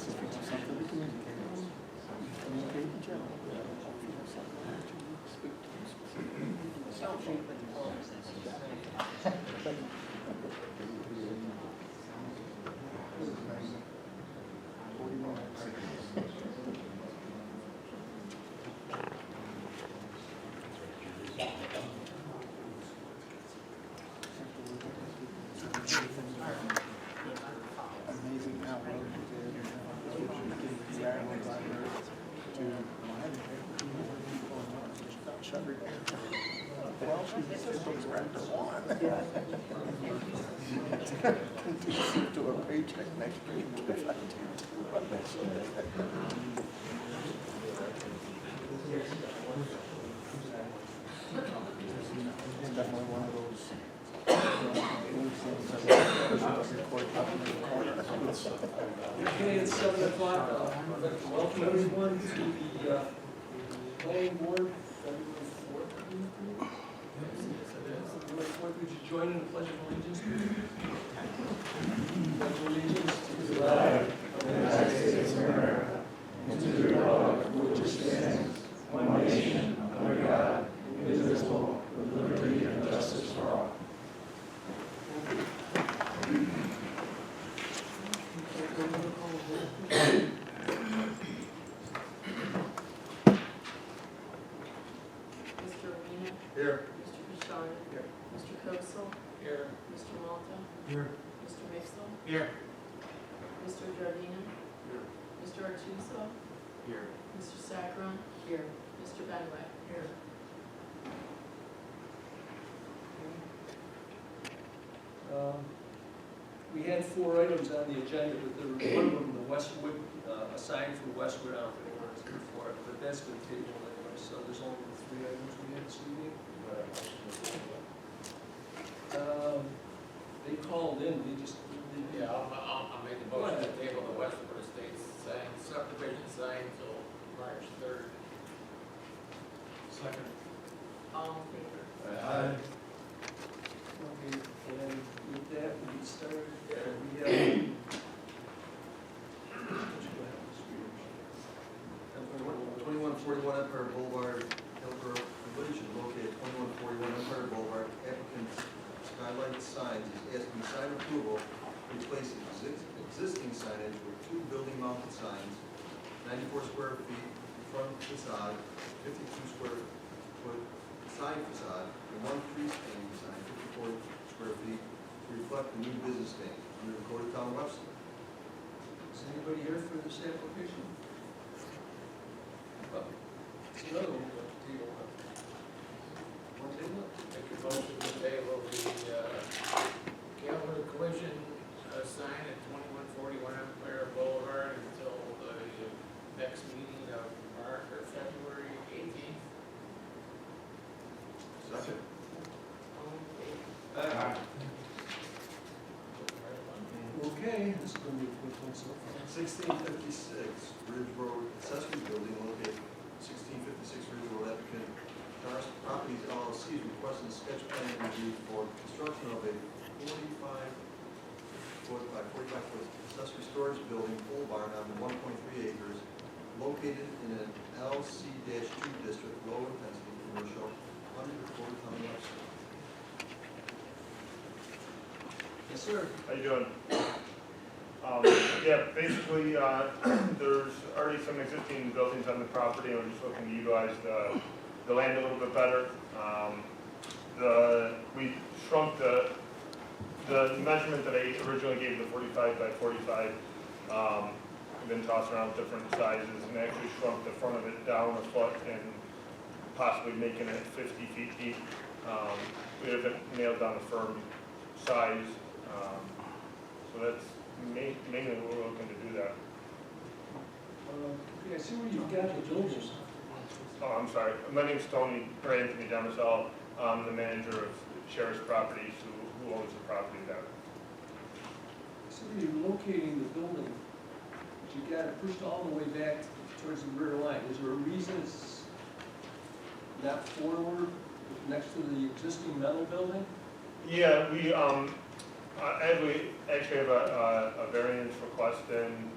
specifics of something to communicate. Communicate in general. If you have something that you need to speak to specifically. Amazing how well you did. Shut her down. Well, she's just after one. To a paycheck next week. It's definitely one of those. Okay, it's 7 o'clock. Welcome everyone to the planning board. February 4th. Would you join in the pledge of allegiance? Pledge of allegiance to the flag of the United States of America and to the republic for which it stands, one nation, under God, indivisible, with liberty and justice for all. Here. Mr. Bouchard. Here. Mr. Kosel. Here. Mr. Malta. Here. Mr. Mixel. Here. Mr. Giardina. Here. Mr. Artuso. Here. Mr. Sacron. Here. Mr. Benway. Here. We had 4 items on the agenda, but there was one of them, the Westwood, a sign for Westwood, I don't think we're going to for it, but that's been tabled anyway, so there's only 3 items we had this evening. They called in, they just. Yeah, I'll make the motion to table the Westwood Estates sign, subdivision sign till March 3rd. Second. All in favor? Aye. Okay, and with that, we started, we have. 2141 Empire Boulevard, Hillborough Collision, located 2141 Empire Boulevard. Applicant Skylight Signs is asking sign approval to replace existing signage with 2 building-mounted signs, 94 square feet front facade, 52 square foot side facade, and 1 freestanding sign, 54 square feet, to reflect the new business name under the Code of Town of Webster. Is anybody here for this application? Well, it's another one, but table one. One table? Make a motion to table the Gallagher Collision sign at 2141 Empire Boulevard until the next meeting of March or February 18th. Second. All in favor? Okay, this is going to be a quick one so far. 1656 Ridge Road accessory building located 1656 Ridge Road. Applicant Doris Properties LLC is requesting a sketch plan review for construction of a 45-foot by 45-foot accessory storage building pole barn on 1.3 acres located in an LC-2 district, low intensity commercial under the Code of Town of Webster. Yes, sir. How you doing? Yeah, basically, there's already some existing buildings on the property, and we're just looking to utilize the land a little bit better. We shrunk the measurement that I originally gave, the 45 by 45. We've been tossing around different sizes, and actually shrunk the front of it down a foot and possibly making it 50 feet deep. We haven't nailed down a firm size, so that's mainly what we're looking to do that. Okay, I see where you've got the buildings. Oh, I'm sorry. My name's Tony, or Anthony Demisel. I'm the manager of Sheriff's Properties, who owns the property there. So you're locating the building, but you got it pushed all the way back towards the rear line. Is there a reason it's not forward next to the existing metal building? Yeah, we actually have a variance request in.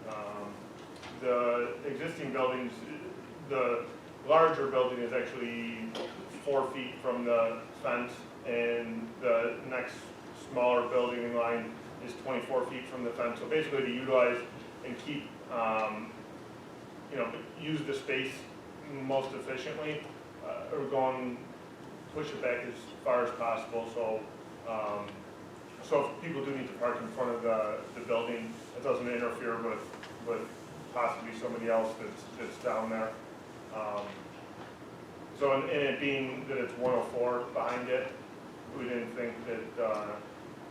the existing buildings, the larger building is actually 4 feet from the fence, and the next smaller building in line is 24 feet from the fence. So basically to utilize and keep, use the space most efficiently, we're going, push it back as far as possible. So, so if people do need to park in front of the building, it doesn't interfere with possibly somebody else that's down there. So, and it being that it's 104 behind it, we didn't think that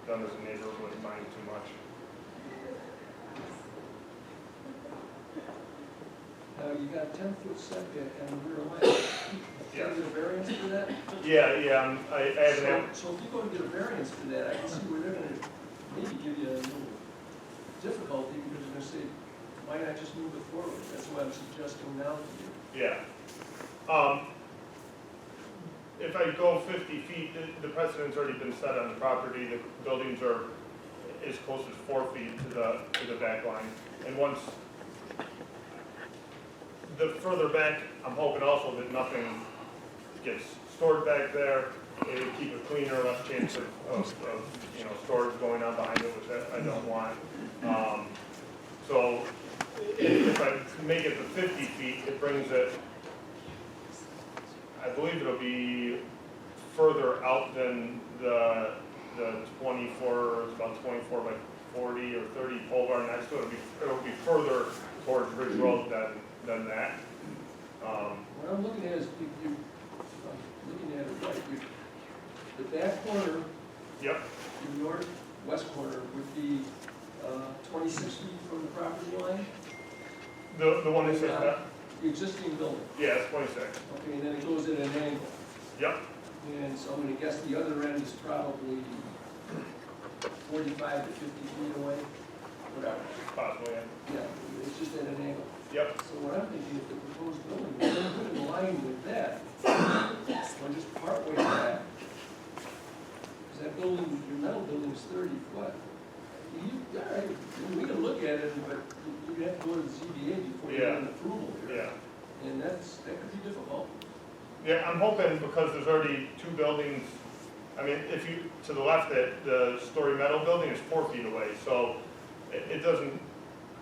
them as a neighbor would mind too much. Now, you got 10-foot setback on the rear line. Yeah. Is there a variance for that? Yeah, I have So if you go and get a variance for that, I can see where they're gonna maybe give you a little difficulty, because they're gonna say, why not just move it forward? That's what I'm suggesting now to you. Yeah. If I go 50 feet, the precedent's already been set on the property. The buildings are as close as 4 feet to the back line. And once, the further back, I'm hoping also that nothing gets stored back there. It would keep it cleaner, less chance of storage going on behind it, which I don't want. So if I make it to 50 feet, it brings it, I believe it'll be further out than the 24, it's about 24 by 40 or 30 pole barn next to it. It'll be further towards Ridge Road than that. What I'm looking at is, if I'm looking at it right, the back corner, Yep, the northwest corner would be 26 feet from the property line, the one that says that, the existing building. yeah, it's 26. Okay, and then it goes at an angle. Yep, And so I'm gonna guess the other end is probably 45 to 50 feet away, whatever. possibly, Yeah, it's just at an angle. yep, So what I'm thinking, if the proposed building is put in line with that, or just partway back, because that building, your metal building is 30 foot. All right, we can look at it, but you have to go to the ZBA before you get an approval here. yeah. And that could be difficult. Yeah, I'm hoping because there's already 2 buildings, I mean, if you, to the left, that the story metal building is 4 feet away, so it doesn't,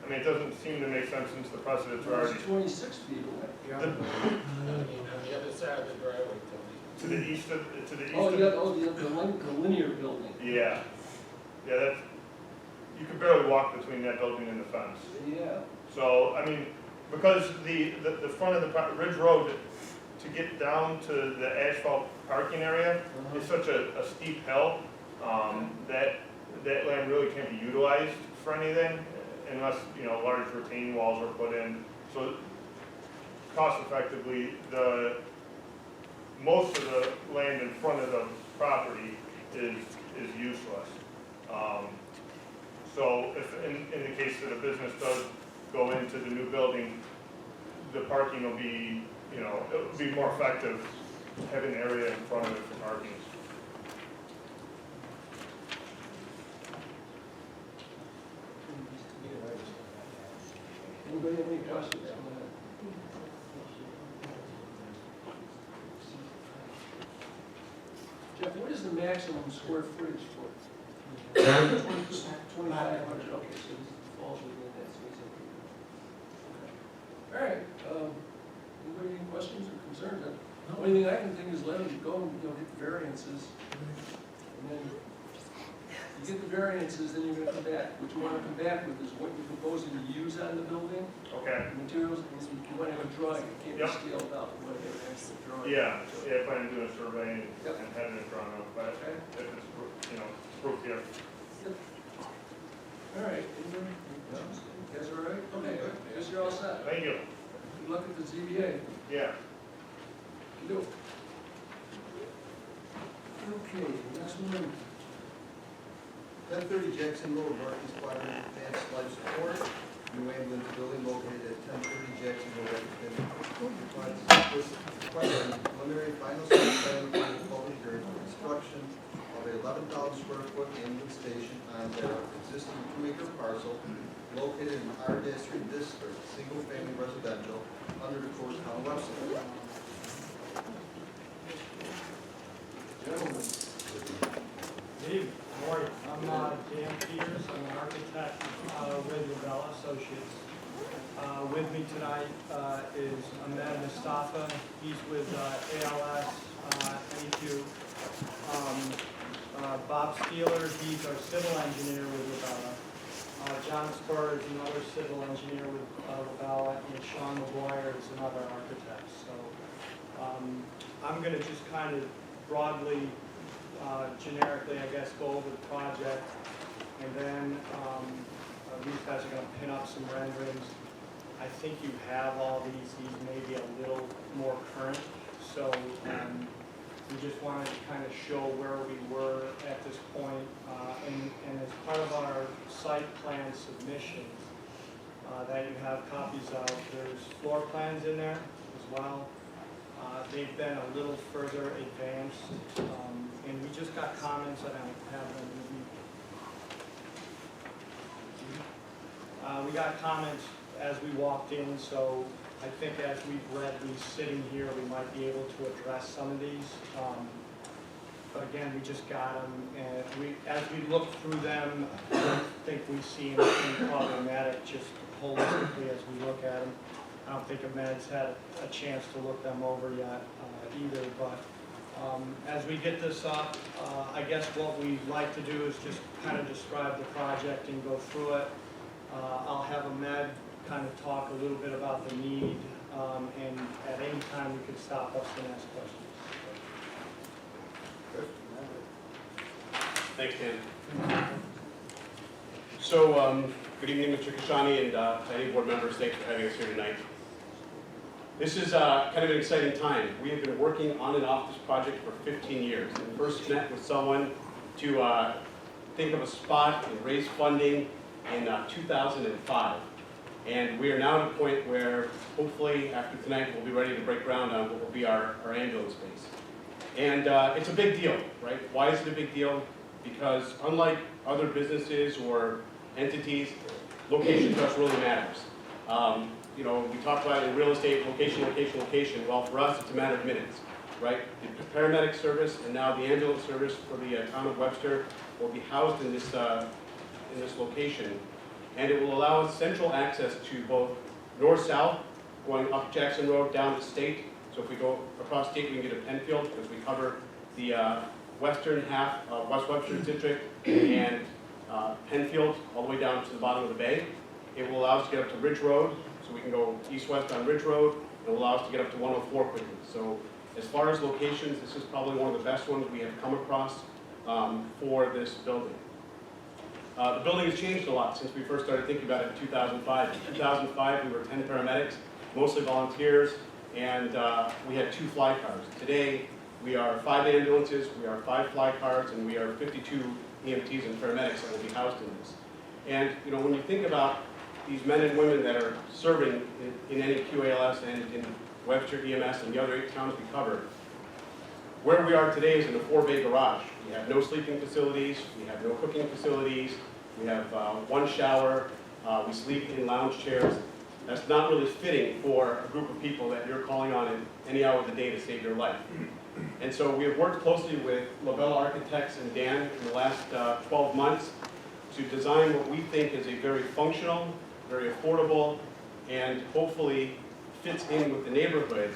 I mean, it doesn't seem to make sense since the precedents are already It's 26 feet away. Yeah, on the other side of the driveway, Tony. to the east of, to the east Oh, of. the linear building. Yeah, yeah, that's, you could barely walk between that building and the fence. Yeah. So, I mean, because the front of the Ridge Road, to get down to the asphalt parking area, Uh-huh. is such a steep hill, that land really can't be utilized for anything unless, large retaining walls are put in. So cost effectively, most of the land in front of the property is useless. So if, in the case that a business does go into the new building, the parking will be, it will be more effective having an area in front of it for parking. Anybody have any questions on that? Jeff, what is the maximum square footage for? 2,500, okay, so this falls within that, so it's okay. All right, anybody any questions or concerns? The only thing I can think is let them go and, get the variances. And then you get the variances, then you're gonna come back. What you wanna come back with is what you're proposing to use on the building, Okay, the materials, and you wanna have a drawing, it can't be Yep. scaled out, you wanna have an actual drawing. yeah, I plan on doing a survey and Yep. having it drawn up, but Okay, if it's, proof here. all right. Anybody? No? You guys all right? Okay, guess you're all set. Thank you. Good luck at the ZBA. Yeah. You do. Okay, next one. 1030 Jackson Road, Northeast Quadrant, Advanced Life Support, New England building located at 1030 Jackson Road, requires preliminary final site plan for the public hearing for construction of a 11,000 square foot ambulance station on their existing 2-acre parcel located in R-3 district, single-family residential, under the code of Town of Webster. Gentlemen. Good morning. I'm Dan Peters. I'm an architect with Lavella Associates. With me tonight is Ahmed Mustafa. He's with ALS, NEQ. Bob Steeler, he's our civil engineer with Lavella. John Spur is another civil engineer with Lavella, and Sean McGuire is another architect. So I'm going to just kind of broadly, generically, I guess, go over the project, and then these guys are going to pin up some renderings. I think you have all these may be a little more current, so we just wanted to kind of show where we were at this point, and as part of our site plan submission that you have copies of, there's floor plans in there as well. They've been a little further advanced, and we just got comments that I have them. We got comments as we walked in, so I think as we've read these sitting here, we might be able to address some of these. But again, we just got them, and as we look through them, I don't think we see anything problematic just holistically as we look at them. I don't think Ahmed's had a chance to look them over yet either, but as we get this up, I guess what we'd like to do is just kind of describe the project and go through it. I'll have Ahmed kind of talk a little bit about the need, and at any time we could stop us and ask questions. Thanks, Dan. So, good evening, Mr. Kashani and planning board members. Thanks for having us here tonight. This is kind of an exciting time. We have been working on and off this project for 15 years. We first met with someone to think of a spot and raise funding in 2005. And we are now at a point where, hopefully, after tonight, we'll be ready to break ground on what will be our ambulance space. And it's a big deal, right? Why is it a big deal? Because unlike other businesses or entities, location to us really matters. You know, we talk about in real estate, location, location, location. Well, for us, it's a matter of minutes, right? The paramedic service and now the ambulance service for the town of Webster will be housed in this location. And it will allow us central access to both north-south, going up Jackson Road down to State. So if we go across State, we can get to Penfield because we cover the western half of West Webster District and Penfield all the way down to the bottom of the bay. It will allow us to get up to Ridge Road, so we can go east-west on Ridge Road. It will allow us to get up to 104 quickly. So as far as locations, this is probably one of the best ones we have come across for this building. The building has changed a lot since we first started thinking about it in 2005. In 2005, we were 10 paramedics, mostly volunteers, and we had 2 fly cars. Today, we are 5 ambulances, we are 5 fly cars, and we are 52 EMTs and paramedics that will be housed in this. And you know, when you think about these men and women that are serving in NEQ-ALS and in Webster EMS and the other 8 towns we cover, where we are today is in a 4-bay garage. We have no sleeping facilities, we have no cooking facilities, we have 1 shower, we sleep in lounge chairs. That's not really fitting for a group of people that you're calling on at any hour of the day to save your life. And so we have worked closely with Lavella Architects and Dan in the last 12 months to design what we think is a very functional, very affordable, and hopefully fits in with the neighborhood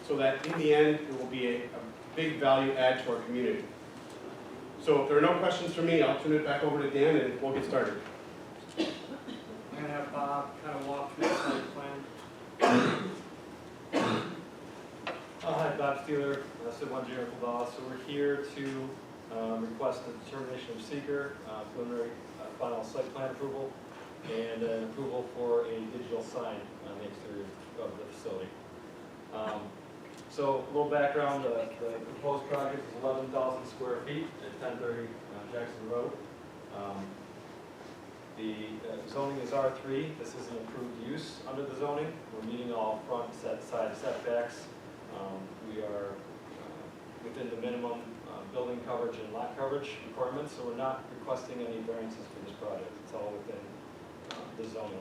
so that in the end it will be a big value add to our community. So if there are no questions for me, I'll turn it back over to Dan and we'll get started. I'm going to have Bob kind of walk through the site plan. Hi, Bob Steeler, Civil Engineer for Lavella. So we're here to request a determination of seeker, preliminary final site plan approval, and an approval for a digital sign on the exterior of the facility. So a little background, the proposed project is 11,000 square feet at 1030 Jackson Road. The zoning is R3. This is an approved use under the zoning. We're meeting all front side setbacks. We are within the minimum building coverage and lot coverage requirements, so we're not requesting any variances for this project. It's all within the zoning.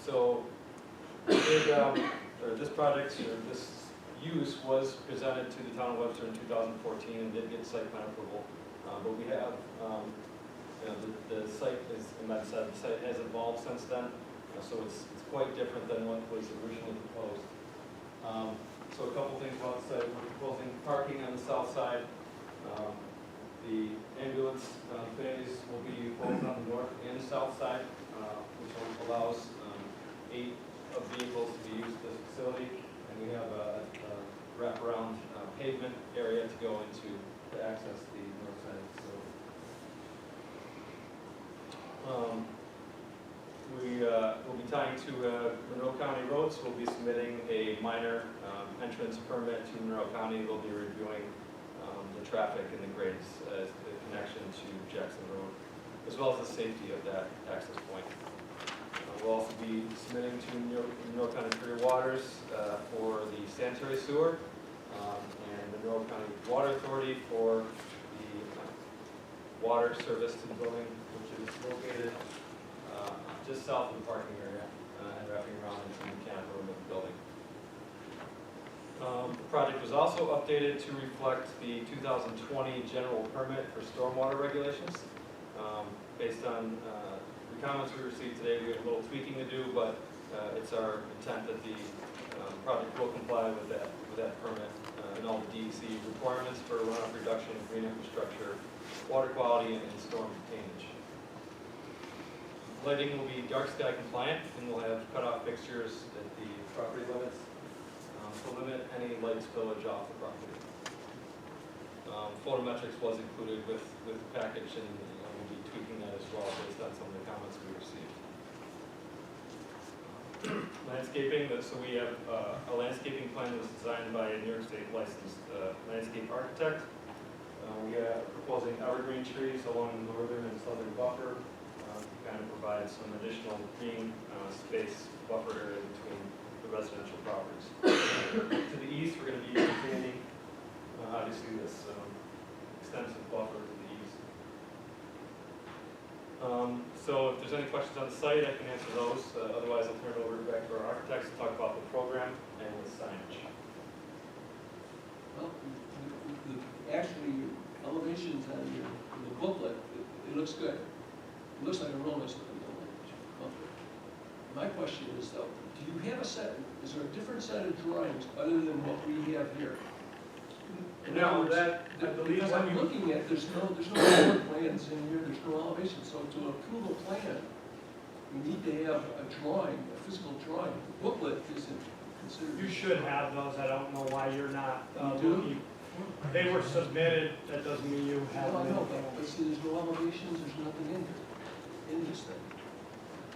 So this project, or this use was presented to the town of Webster in 2014 and did get site plan approval. But we have, the site is, Matt said, the site has evolved since then, so it's quite different than what was originally proposed. So a couple things about the site. We're proposing parking on the south side. The ambulance bays will be both on the north and south side, which allows 8 of vehicles to be used at this facility. And we have a wraparound pavement area to go into to access the north side of the facility. We will be tying to Monroe County roads. We'll be submitting a minor entrance permit to Monroe County. They'll be reviewing the traffic and the grades as the connection to Jackson Road, as well as the safety of that access point. We'll also be submitting to Monroe County Superior Waters for the sanitary sewer, and the Monroe County Water Authority for the water service to the building, which is located just south of the parking area and wrapping around into the mechanical room of the building. The project was also updated to reflect the 2020 general permit for stormwater regulations. Based on the comments we received today, we have a little tweaking to do, but it's our intent that the project will comply with that permit and all the DEC requirements for runoff reduction, green infrastructure, water quality, and storm containment. Lighting will be dark sky compliant, and we'll have cutoff fixtures at the property limits to limit any light spillage off the property. Photometrics was included with the package, and we'll be tweaking that as well based on some of the comments we received. Landscaping, so we have a landscaping plan that was designed by a New York State licensed landscape architect. We are proposing evergreen trees along the northern and southern buffer to kind of provide some additional green space buffer area between the residential properties. To the east, we're going to be maintaining, obviously, this extensive buffer to the east. So if there's any questions on the site, I can answer those. Otherwise, I'll turn it over back to our architects to talk about the program and the signage. Well, actually, elevations on the booklet, it looks good. It looks like a real nice looking building. My question is though, do you have is there a different set of drawings other than what we have here? No, that, I believe Because when I'm you, looking at, there's no floor plans in here, there's no elevation, so to approve a plan, we need to have a drawing, a physical drawing. The booklet isn't considered. you should have those, I don't know why you're not. You do? looking. They were submitted, that doesn't mean you have No, I know, them. but see, there's no elevations, there's nothing in here, in this thing.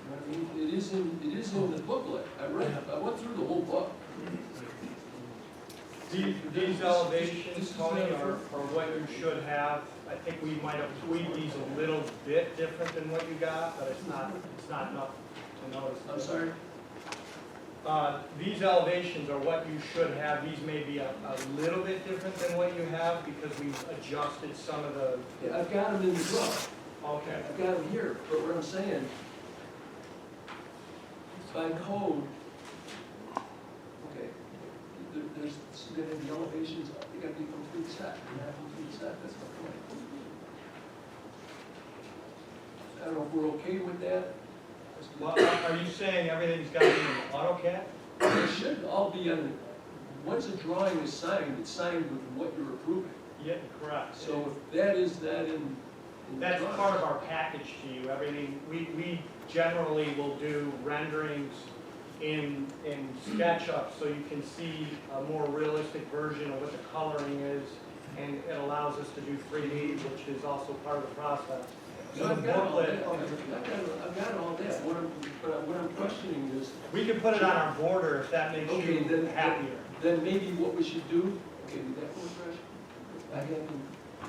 You know what I mean? It is in the booklet. I went through the whole book. These elevations, Tony, are what you should have. I think we might have tweaked these a little bit different than what you got, but it's not enough to notice. I'm sorry? These elevations are what you should have. These may be a little bit different than what you have because we've adjusted some of the, Yeah, I've got them in the book. okay. I've got them here, but what I'm saying, by code, okay, there's gonna be elevations, they gotta be complete set, not complete set, that's my point. I don't know if we're okay with that. Well, are you saying everything's got to be in AutoCAD? It should all be on, once a drawing is signed, it's signed with what you're approving. Yeah, correct. So if that is that in the That's drawing. part of our package to you. Everything, we generally will do renderings in SketchUp so you can see a more realistic version of what the coloring is, and it allows us to do 3D, which is also part of the process. No, So the I've got all that, booklet, I've got all that. What I'm questioning is, we can put it on our border if that makes okay, you then, happier. then maybe what we should do, okay, with that one fresh, I have them,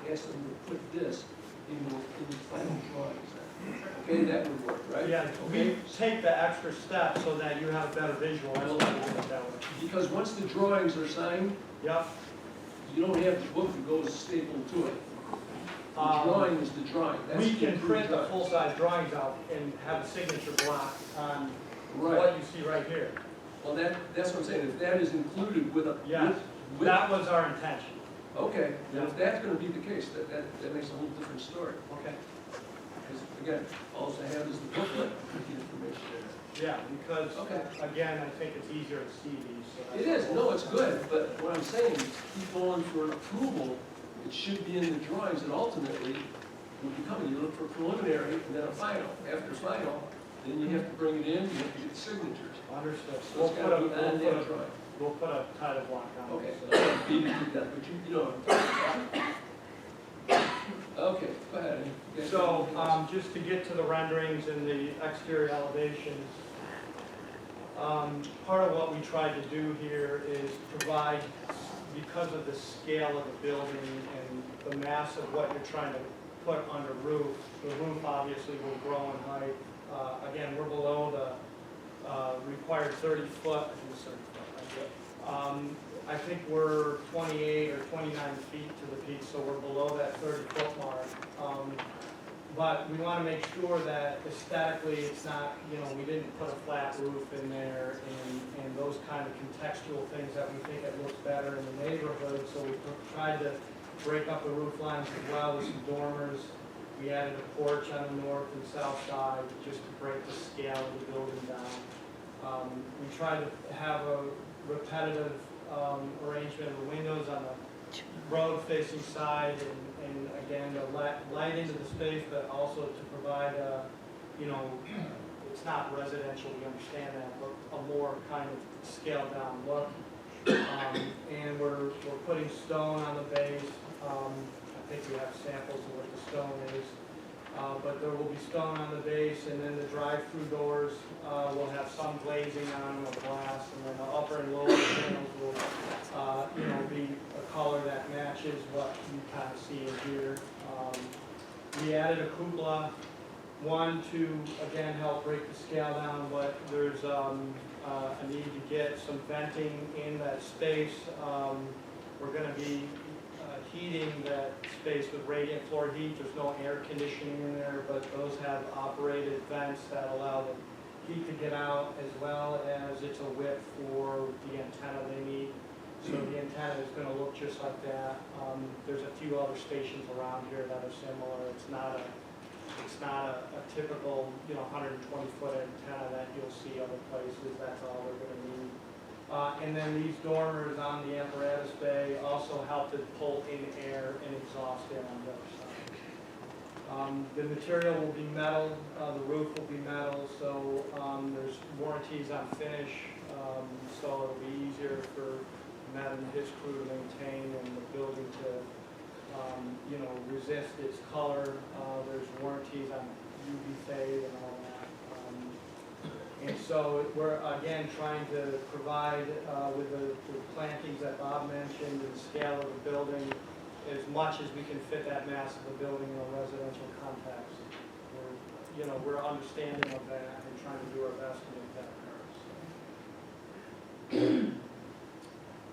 ask them to put this in the final drawings. Okay, that would work, right? Yeah, Okay, we take the extra step so that you have a better visual. That's why we do it that way. because once the drawings are signed, Yep, you don't have the book that goes stapled to it. drawing is the drawing. That's We the can approved print the drawing. full-size drawings out and have a signature block on Right, what you see right here. well, that's what I'm saying, if that is included with a, Yes. with, That was our intention. okay, then if that's gonna be the case, that makes a whole different story. Okay. Because, again, all I have is the booklet with the information in it. Yeah, because, Okay. again, I think it's easier to see these. So that's It is, no, it's good, but what I'm saying is, keep going for an approval, it should be in the drawings, and ultimately, would be coming, you look for preliminary, and then a final. After final, then you have to bring it in, you have to get signatures. Understood. So it's gotta be on that drawing. We'll put a title block on Okay, it. beat it to death, but you know. Okay, go ahead. You guys So, have anything else? just to get to the renderings and the exterior elevations, part of what we tried to do here is provide, because of the scale of the building and the mass of what you're trying to put under roof, the roof obviously will grow in height. Again, we're below the required 30 foot, I think it's 30 foot. I think we're 28 or 29 feet to the peak, so we're below that 30-foot mark. But we want to make sure that aesthetically it's not, we didn't put a flat roof in there and those kind of contextual things that we think it looks better in the neighborhood. So we tried to break up the roof lines as well with some dormers. We added a porch on the north and south side just to break the scale of the building down. We tried to have a repetitive arrangement of the windows on the road-facing side and again, to let light into the space, but also to provide it's not residential, we understand that, but a more kind of scaled-down look. And we're putting stone on the base. I think we have samples of what the stone is. But there will be stone on the base, and then the drive-through doors will have some glazing on them of glass, and then the upper and lower panels will, be a color that matches what you kind of see in here. We added a cupola, one to again help break the scale down, but there's a need to get some venting in that space. We're going to be heating that space with radiant floor heat. There's no air conditioning in there, but those have operated vents that allow the heat to get out, as well as it's a width for the antenna they need. So the antenna is going to look just like that. There's a few other stations around here that are similar. It's not a typical 120-foot antenna that you'll see other places. That's all they're going to need. And then these dormers on the apparatus bay also help to pull in air and exhaust air on the other side. The material will be metal, the roof will be metal, so there's warranties on finish, so it'll be easier for Matt and his crew to maintain and the building to resist its color. There's warranties on UV fade and all that. And so we're, again, trying to provide, with the plantings that Bob mentioned and the scale of the building, as much as we can fit that mass of the building in a residential context. We're understanding of that and trying to do our best to make that occur. So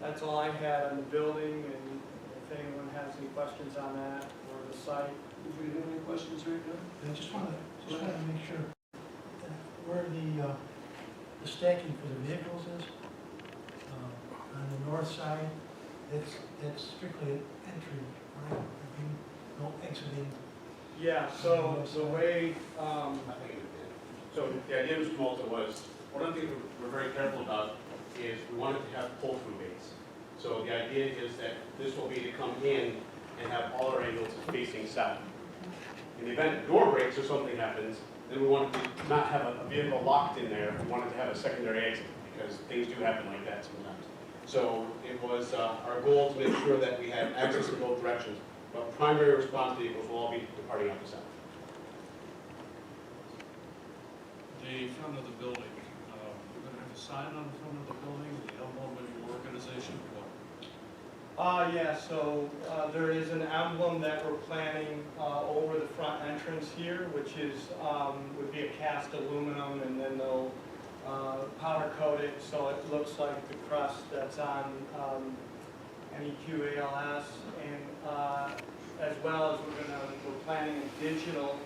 that's all I had on the building, and if anyone has any questions on that or the site. Do you have any questions right now? I just want to make sure where the stacking for the vehicles is. On the north side, it's strictly an entry, right? There'd be no exiting. Yeah, so the way, So the idea, Mr. Malta, was, one of the things we're very careful about is we wanted to have pull-through bays. So the idea is that this will be to come in and have all our angles facing south. In the event the door breaks or something happens, then we wanted to not have a vehicle locked in there. We wanted to have a secondary exit because things do happen like that sometimes. So it was our goal to make sure that we had access in both directions, but primary response vehicles will all be departing out the south. The front of the building, we're going to have a sign on the front of the building, the emblem of your organization, what? yeah, so there is an emblem that we're planning over the front entrance here, which is would be a cast aluminum, and then they'll powder coat it so it looks like the crust that's on NEQ ALS. And as well as we're planning a digital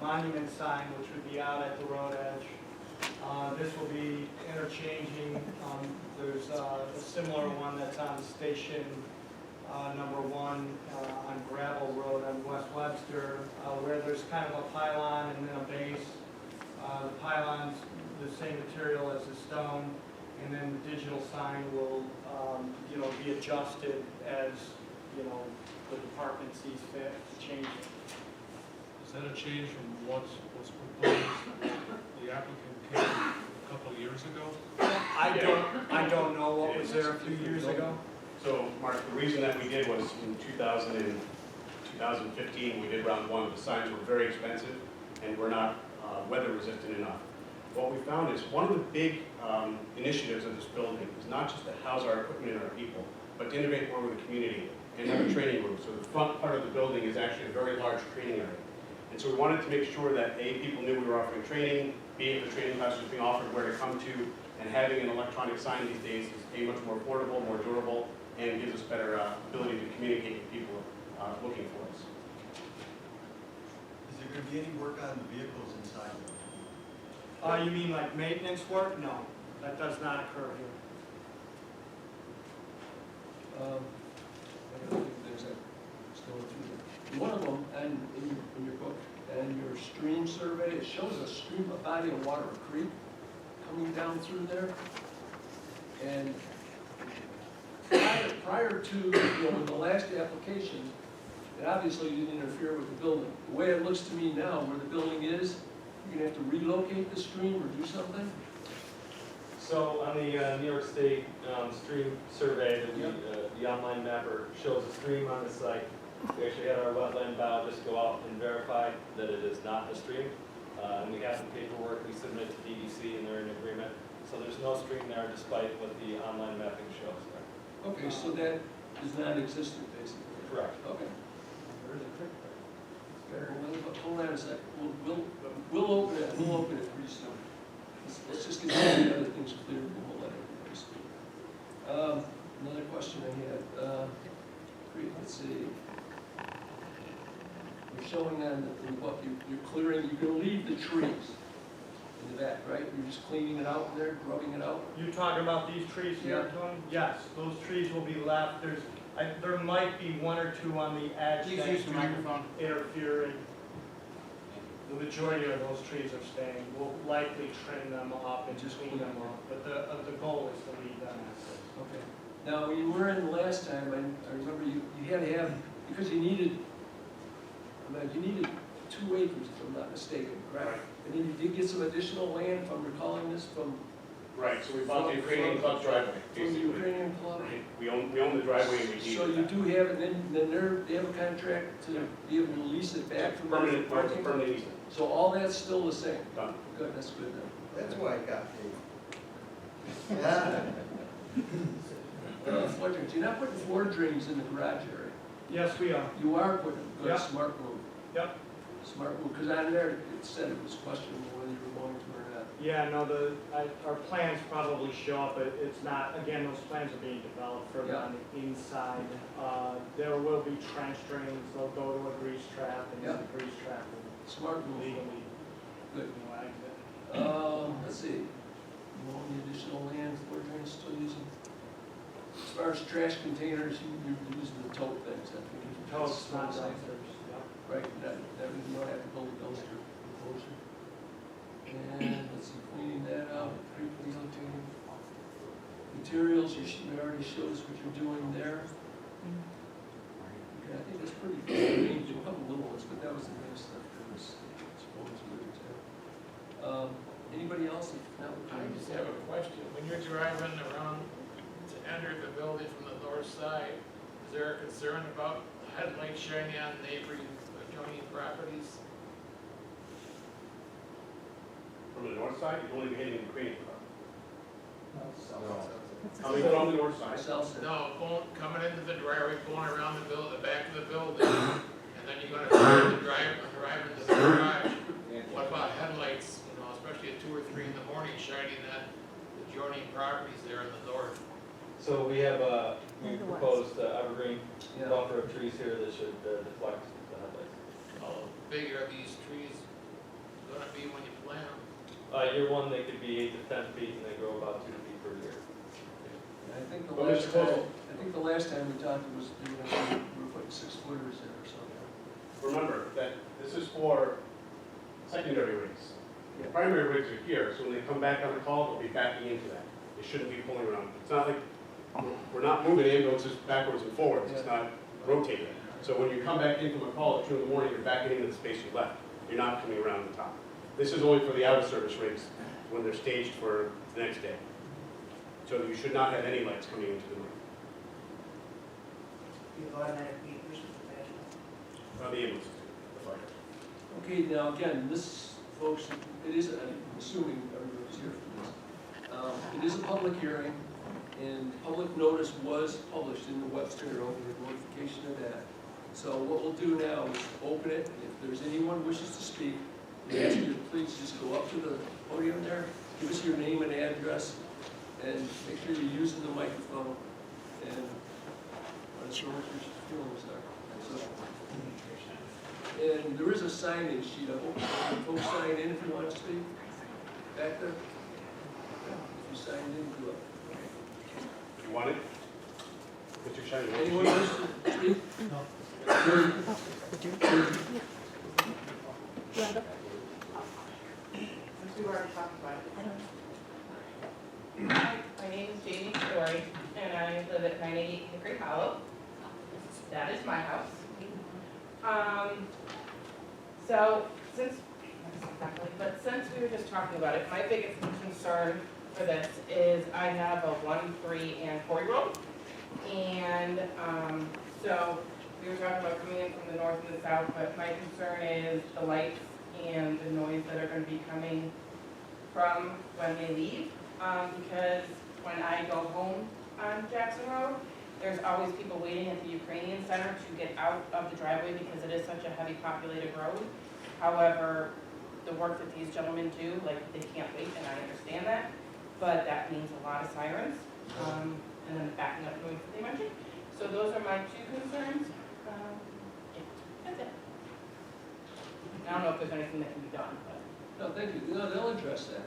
monument sign, which would be out at the road edge. This will be interchanging. There's a similar one that's on station number 1 on Gravel Road on West Webster, where there's kind of a pylon and then a base. The pylon's the same material as the stone, and then the digital sign will, be adjusted as, the department sees fit to change it. Is that a change from what's proposed? The applicant came a couple of years ago? I don't know what was there a few years ago. So, Mark, the reason that we did was in 2015, we did round 1. The signs were very expensive and were not weather resistant enough. What we found is one of the big initiatives of this building is not just to house our equipment and our people, but to innovate more with the community and have a training room. So the front part of the building is actually a very large training area. And so we wanted to make sure that A, people knew we were offering training, B, if the training class was being offered, where to come to, and having an electronic sign these days is A, much more affordable, more durable, and gives us better ability to communicate with people looking for us. Is there going to be any work on the vehicles inside? You mean like maintenance work? No, that does not occur here. I got a few things I was going through there. One of them, and in your book, and your stream survey, it shows a stream, a body of water, a creek, coming down through there. And prior to, the last application, it obviously didn't interfere with the building. The way it looks to me now, where the building is, you're gonna have to relocate the stream or do something? So on the New York State stream survey, the online mapper shows a stream on the site. We actually had our wetland biologist go out and verify that it is not a stream. And we have some paperwork we submit to DEC and they're in agreement. So there's no stream there despite what the online mapping shows there. Okay, so that is non-existent, basically. Correct. Okay. There is a creek there. Hold on a second, we'll open it pretty soon. Let's just get the other things clear, and we'll let everybody speak. Another question I had, let's see. You're showing on in the book, you're clearing, you're gonna leave the trees in the back, right? You're just cleaning it out there, grubbing it out? You talking about these trees here, Tony? Yes, those trees will be left. There might be 1 or 2 on the edge Please that use the microphone. interfere, and the majority of those trees are staying. We'll likely trim them up and just clean them up, but the goal is to leave them as is. Okay. Now, when you were in last time, I remember you had to have, because you needed 2 acres, if I'm not mistaken, correct? Right. And then you did get some additional land, if I'm recalling this, from Right, so we bought the Ukrainian club driveway, the basically. Ukrainian club? Right. We own the driveway and we deed So it you back. do have, and then they have a contract to be able to lease it back from the Permanent, parking? permanent easement, So all that's still the same? done. Good, that's good then. That's why I got paid. Floor drains, you're not putting floor drains in the garage area? Yes, we are. You are putting, good, Yeah. smart move. Yep. Smart move, because on there, it said it was questionable whether you were going to or not. Yeah, no, our plans probably show up, but it's not, again, those plans are being developed further Yeah. on the inside. There will be trench drains, they'll go to a grease trap, and Yeah. the grease trap will Smart move. legally, Good. exit. Let's see, you want any additional land, floor drains still using? As far as trash containers, you're using the tote things, I think. Totes, not That's the same. dumpsters, yeah. Right, that you don't have to build a dumpster enclosure. And let's see, cleaning that out, relocating. Materials, you already showed us what you're doing there. Okay, I think that's pretty good. I mean, a couple little ones, but that was the main stuff that was supposed to be there. Anybody else? No. I just have a question. When you're driving around to enter the building from the north side, is there a concern about headlights shining on neighboring adjoining properties? From the north side, you'd only be hitting the Ukrainian club. Coming from the north side. South side. No, coming into the driveway, going around the back of the building, and then you're gonna drive into the garage. What about headlights, especially at 2 or 3 in the morning, shining at adjoining properties there in the north? So we have, we proposed evergreen Yeah. buffer of trees here that should deflect the headlights. How big are these trees gonna be when you plant them? Year one, they could be 8 to 10 feet, and they grow about 2 feet per year. I think the Well, last Mr. time, Kozel. I think the last time we talked, it was, we were putting 6-footers there or something. Remember that this is for secondary rigs. The primary rigs are here, so when they come back on the call, they'll be backing into that. They shouldn't be pulling around. It's not like, we're not moving ambulances backwards and forwards, it's not rotating. So when you come back in from a call at 2 in the morning, you're backing into the space you left. You're not coming around the top. This is only for the out-of-service rigs when they're staged for the next day. So you should not have any lights coming into the room. The automatic meters and the The ambulances, the fire. Okay, now again, this, folks, it is, I'm assuming everyone's here for this. It is a public hearing, and public notice was published in the Webster Herald, with notification of that. So what we'll do now is open it, and if there's anyone wishes to speak, we ask you to please just go up to the podium there, give us your name and address, and make sure you're using the microphone, and let us know what your feelings are. And there is a sign-in sheet, I hope folks sign in if you want to speak. Back there. If you signed in, do it. You want it? What's your shiny? Anyone wish to speak? We've already talked about it. Hi, my name is Jamie Story, and I live at 98 Hickory Hollow. That is my house. So since since we were just talking about it, my biggest concern for this is I have a 1, 3, and 4-year-old. And so we were talking about coming in from the north and the south, but my concern is the lights and the noise that are going to be coming from when they leave. Because when I go home on Jackson Road, there's always people waiting at the Ukrainian Center to get out of the driveway because it is such a heavy populated road. However, the work that these gentlemen do, like, they can't wait, and I understand that, but that means a lot of sirens, and then the backing up noise that they mentioned. So those are my 2 concerns. Yeah, that's it. I don't know if there's anything that can be done, but. No, thank you. No, they'll address that.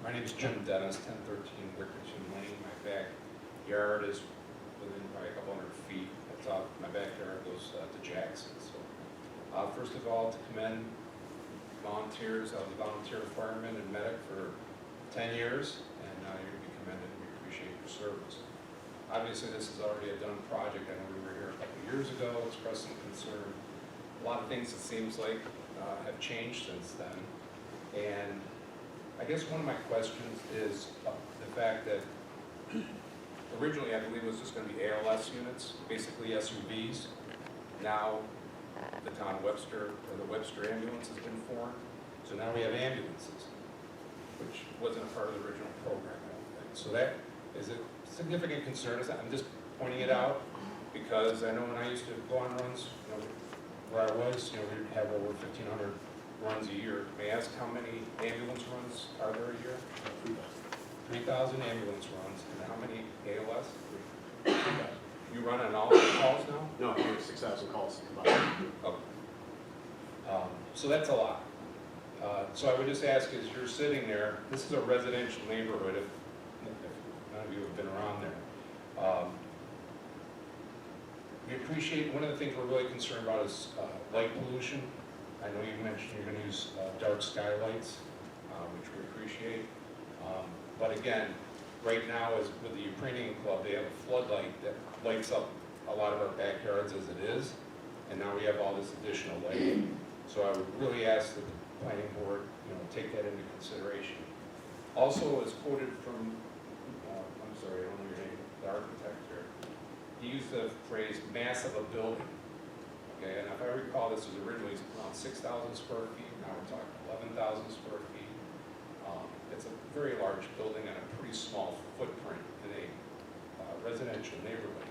My name is Jim Dennis, 1013 Wickerton Lane. My backyard is within probably a couple hundred feet. That's off, my backyard goes to Jackson. So, first of all, to commend volunteers. I was a volunteer fireman and medic for 10 years, and now you're to be commended, and we appreciate your service. Obviously, this is already a done project. I know we were here a couple of years ago, expressed some concern. A lot of things, it seems like, have changed since then. And I guess one of my questions is the fact that originally I believe it was just going to be ALS units, basically SUVs. Now the town of Webster, or the Webster ambulance has been formed. So now we have ambulances, which wasn't a part of the original program, I don't think. So that is a significant concern. I'm just pointing it out because I know when I used to go on runs, where I was, we'd have over 1,500 runs a year. May I ask how many ambulance runs are there a year? 3,000 ambulance runs, and how many ALS? 3,000. You run on all the calls now? No, we have 6,000 calls. Oh. So that's a lot. So I would just ask, as you're sitting there, this is a residential neighborhood, if none of you have been around there. We appreciate, one of the things we're really concerned about is light pollution. I know you mentioned you're going to use dark skylights, which we appreciate. But again, right now, as with the Ukrainian Club, they have a floodlight that lights up a lot of our backyards as it is, and now we have all this additional lighting. So I would really ask that the planning board, take that into consideration. Also, as quoted from, I'm sorry, I don't know your name, the architect here, he used the phrase mass of a building. Okay, and if I recall, this was originally around 6,000 square feet, now we're talking 11,000 square feet. It's a very large building on a pretty small footprint in a residential neighborhood.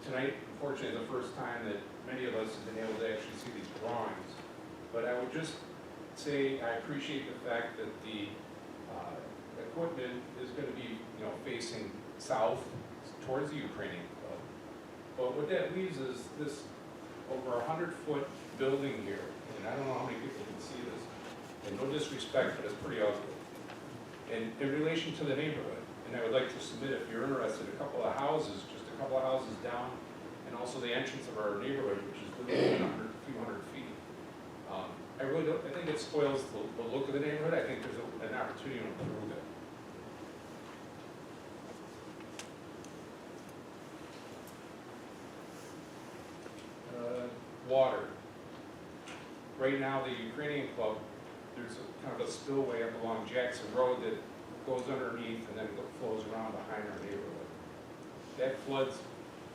tonight, unfortunately, is the first time that many of us have been able to actually see these drawings. But I would just say I appreciate the fact that the equipment is going to be, facing south towards the Ukrainian club. But what that leaves is this over 100-foot building here, and I don't know how many people can see this, and no disrespect, but it's pretty ugly. And in relation to the neighborhood, and I would like to submit, if you're interested, a couple of houses, just a couple of houses down, and also the entrance of our neighborhood, which is literally a few hundred feet. I really don't, I think it spoils the look of the neighborhood. I think there's an opportunity to improve it. Water. Right now, the Ukrainian club, there's kind of a spillway up along Jackson Road that goes underneath and then flows around behind our neighborhood. That floods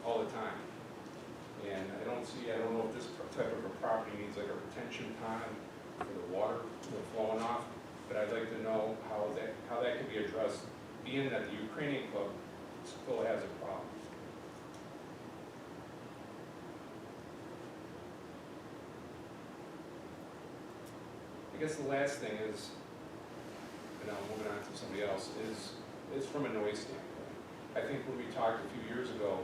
all the time. And I don't know if this type of a property needs like a retention pond for the water flowing off, but I'd like to know how that could be addressed, being that the Ukrainian club still has a problem. I guess the last thing is, and I'm moving on to somebody else, is from a noise standpoint. I think when we talked a few years ago,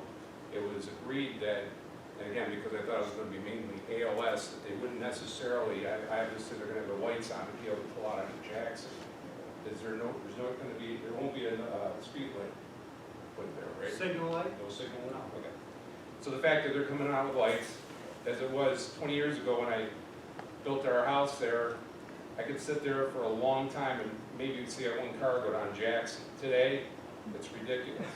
it was agreed that, and again, because I thought it was going to be mainly AOS, that they wouldn't necessarily, I obviously they're going to have the lights on to be able to pull out onto Jackson. There's no going to be, there won't be a street light put there, right? Signal light? No signal, no, okay. So the fact that they're coming out with lights, as it was 20 years ago when I built our house there, I could sit there for a long time and maybe you'd see one car go down Jackson. Today, it's ridiculous,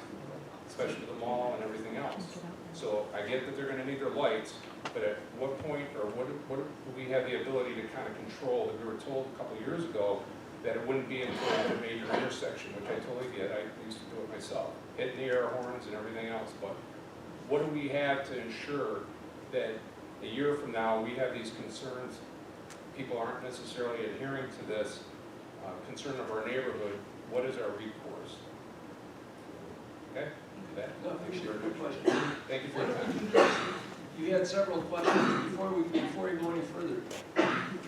especially the mall and everything else. So I get that they're going to need their lights, but at what point or what do we have the ability to kind of control that we were told a couple of years ago that it wouldn't be until a major intersection, which I totally get. I used to do it myself, hitting the air horns and everything else. But what do we have to ensure that a year from now we have these concerns? People aren't necessarily adhering to this concern of our neighborhood. What is our recourse? Okay, do that. No, thank you. Good question. Thank you for your time. You had several questions before we go any further.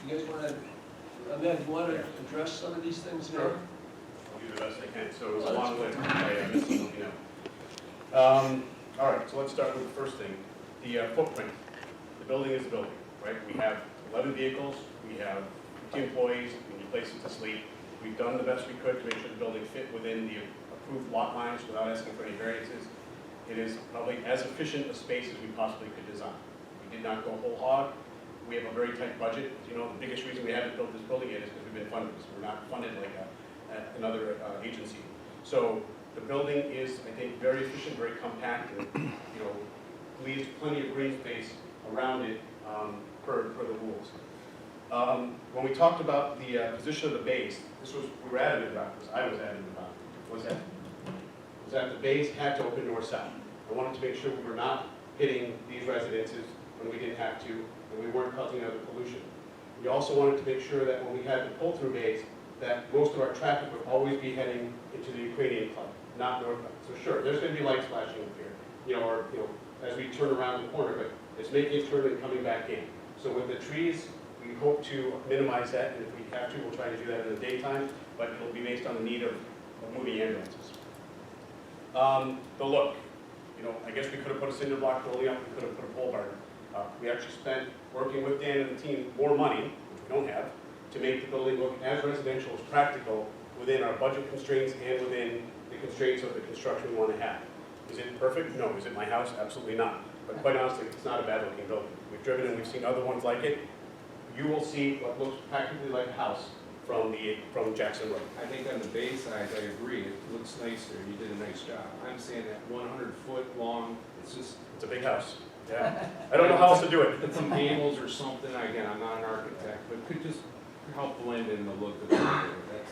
You guys want to, Ahmed, you want to address some of these things now? Sure. I'll do the best I can. So it was a long list. I missed some, All right, so let's start with the first thing, the footprint. The building is the building, right? We have 11 vehicles, we have 50 employees, we need places to sleep. We've done the best we could to make sure the building fit within the approved lot lines without asking for any variances. It is probably as efficient a space as we possibly could design. We did not go whole hog. We have a very tight budget. You know, the biggest reason we haven't built this building yet is because we've been funded. So we're not funded like another agency. So the building is, I think, very efficient, very compact, and leaves plenty of green space around it per the rules. When we talked about the position of the base, we were adamant about this. I was adamant about it. Was that the base had to open north-south. I wanted to make sure we were not hitting these residences when we didn't have to, and we weren't causing other pollution. We also wanted to make sure that when we had the pull-through bays, that most of our traffic would always be heading into the Ukrainian club, not northbound. So sure, there's going to be lights flashing up here, as we turn around the corner, but it's making a turn and coming back in. So with the trees, we hope to minimize that, and if we have to, we'll try to do that in the daytime, but it'll be based on the need of moving ambulances. The look, I guess we could have put a cinder block building up, we could have put a pole barn. We actually spent, working with Dan and the team, more money, which we don't have, to make the building look as residential as practical within our budget constraints and within the constraints of the construction we want to have. Is it perfect? No. Is it my house? Absolutely not. But quite honestly, it's not a bad looking building. We've driven and we've seen other ones like it. You will see what looks practically like a house from Jackson Road. I think on the bay side, I agree, it looks nicer, you did a nice job. I'm saying that 100-foot long, it's a big house. Yeah. I don't know how else to do it. Put some gables or something, again, I'm not an architect, but could just help blend in the look of the neighborhood, that's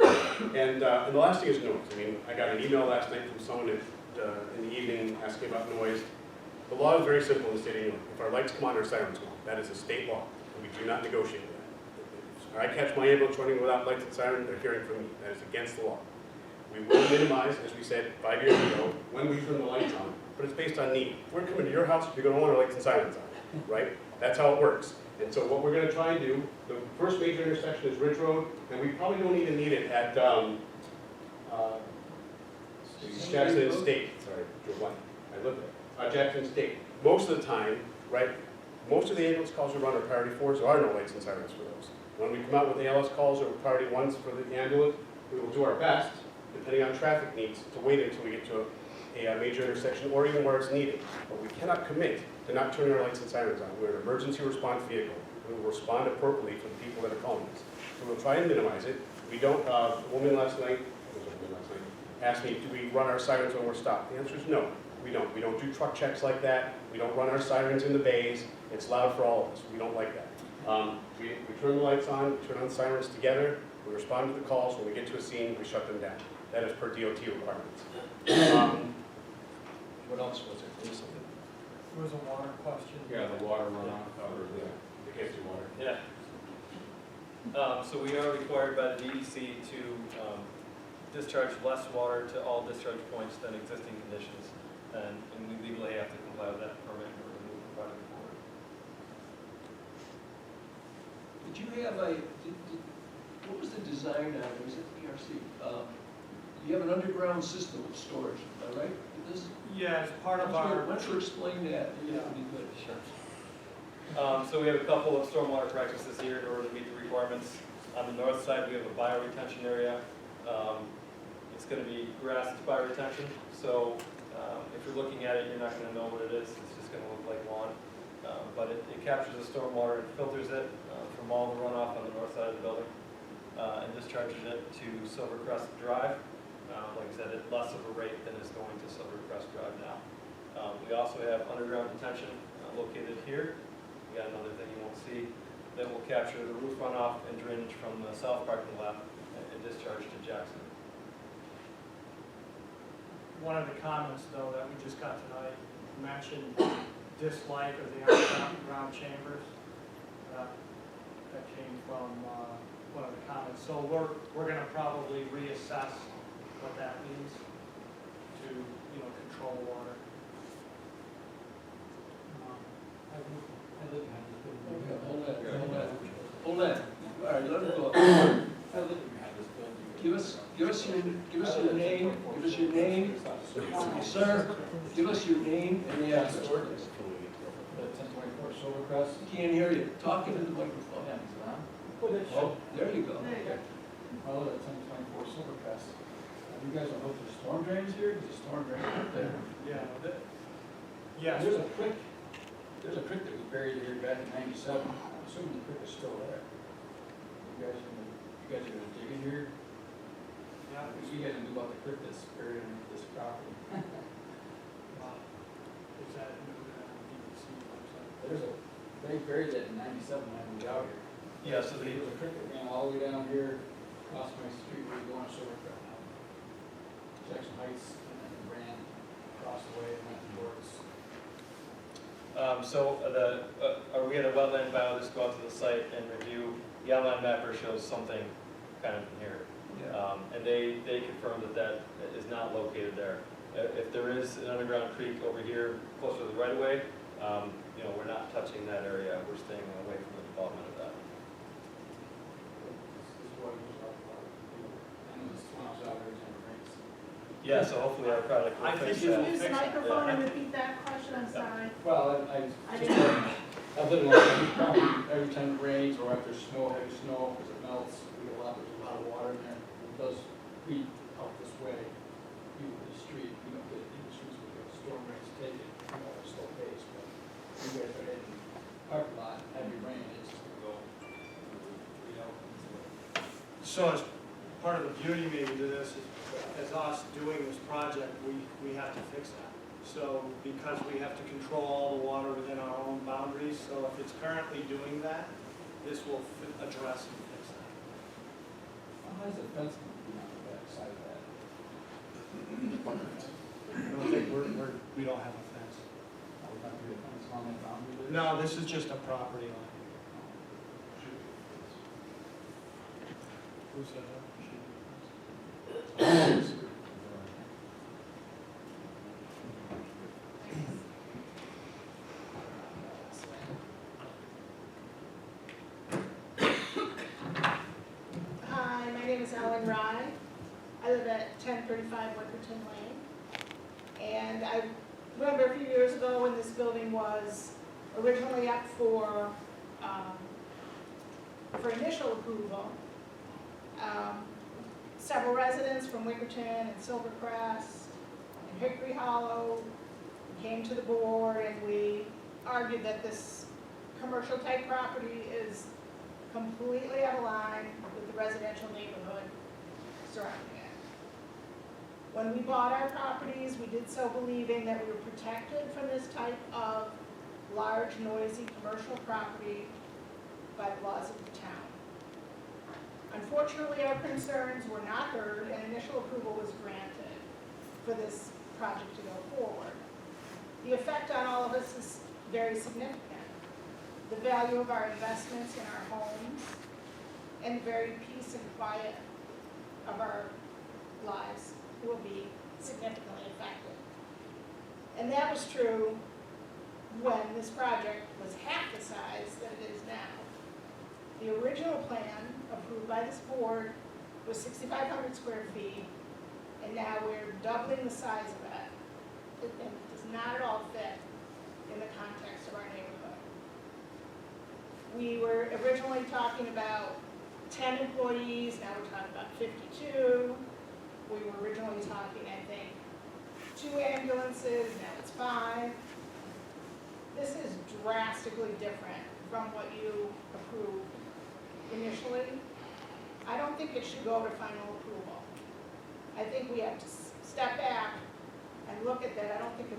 nice. And the last thing is noise. I mean, I got an email last night from someone in the evening asking about noise. The law is very simple in the state of New York. If our lights come on, our sirens come on. That is a state law. We do not negotiate with that. If I catch my ambulance running without lights and siren, they're hearing from me. That is against the law. We will minimize, as we said 5 years ago, when we turn the lights on, but it's based on need. If we're coming to your house, you're gonna want our lights and sirens on, right? That's how it works. And so what we're gonna try and do, the first major intersection is Ridge Road, and we probably don't even need it at, Jackson and State, sorry, drew a blank. I live there. Jackson State. Most of the time, right, most of the ambulance calls we run are priority 4s, there are no lights and sirens for those. When we come out with ALS calls or priority 1s for the ambulance, we will do our best, depending on traffic needs, to wait until we get to a major intersection or even where it's needed. But we cannot commit to not turning our lights and sirens on. We're an emergency response vehicle. We will respond appropriately for the people that are calling us. So we'll try and minimize it. We don't, a woman last night, asked me, do we run our sirens when we're stopped? The answer is no, we don't. We don't do truck checks like that. We don't run our sirens in the bays. It's loud for all of us. We don't like that. We turn the lights on, we turn on sirens together, we respond to the calls. When we get to a scene, we shut them down. That is per DOT requirements. What else was there? There was something. There was a water question. Yeah, the water runoff. The case of water. Yeah. So we are required by the DEC to discharge less water to all discharge points than existing conditions, and we legally have to comply with that permit or remove the project forward. Did you have what was the design on it? Was it PRC? You have an underground system of storage, am I right? Yeah, it's part of Why our, don't you explain that? Yeah. That would be good. Sure. So we have a couple of stormwater practices here in order to meet the requirements. On the north side, we have a bioretention area. It's going to be grassed bioretention, so if you're looking at it, you're not going to know what it is. It's just going to look like lawn. But it captures the stormwater and filters it from all the runoff on the north side of the building and discharges it to Silvercrest Drive. Like I said, at less of a rate than is going to Silvercrest Drive now. We also have underground detention located here. We got another thing you won't see that will capture the roof runoff and drainage from the south parking lot and discharge to Jackson. one of the comments though that we just got tonight mentioned dislike of the underground chambers. That came from one of the comments. So we're gonna probably reassess what that means to, control water. Hold on. All right, let it go. Give us your name, sir, give us your name and the address, please. 1024 Silvercrest. Can't hear you, talk into the microphone. Oh, there you go. I live at 1024 Silvercrest. You guys don't know if there's storm drains here? There's a storm drain up there. Yeah. Yes. There's a creek that was buried here back in '97. I'm assuming the creek is still there. You guys are gonna dig in here? Yeah. What you guys gonna do about the creek that's buried in this property? Is that noted on the DEC website? They buried that in '97 when I moved out here. Yeah, so There was a creek that ran all the way down here, across my street where you go on Silvercrest now. Jackson Heights, and then ran across the way and went towards. We had a wetland biologist go out to the site and review. The outline mapper shows something kind of in here. And they confirmed that is not located there. If there is an underground creek over here closer to the right of way, we're not touching that area. We're staying away from the development of that. This is what it was up about. And it swamps out every time it rains. Yeah, so hopefully our project will I think fix it will that. Use the microphone and repeat that question, I'm sorry. Well, I didn't. I live in like every time it rains or after snow, heavy snow, because it melts, there's a lot of water in there. It does creep out this way, even the street, get in the streets where the storm rains take it, at a slow pace, but you guys are hitting parking lot, heavy rain, it's just gonna go, So as part of the beauty maybe to this is, as us doing this project, we have to fix that. So because we have to control all the water within our own boundaries, so if it's currently doing that, this will address and fix that. How high is the fence gonna be on the back side of that? I don't think we don't have a fence. Would that be a fence along that boundary there? No, this is just a property line. Who said that? Carolyn Rye. I live at 1035 Wickerton Lane. And I remember a few years ago when this building was originally up for initial approval. Several residents from Wickerton and Silvercrest and Hickory Hollow came to the board, and we argued that this commercial type property is completely out of line with the residential neighborhood surrounding it. When we bought our properties, we did so believing that we were protected from this type of large, noisy commercial property by the laws of the town. Unfortunately, our concerns were not heard, and initial approval was granted for this project to go forward. The effect on all of us is very significant. The value of our investments in our homes and the very peace and quiet of our lives will be significantly affected. And that was true when this project was half the size that it is now. The original plan approved by this board was 6,500 square feet, and now we're doubling the size of it. It does not at all fit in the context of our neighborhood. We were originally talking about 10 employees, now we're talking about 52. We were originally talking, I think, 2 ambulances, now it's 5. This is drastically different from what you approved initially. I don't think it should go to final approval. I think we have to step back and look at that. I don't think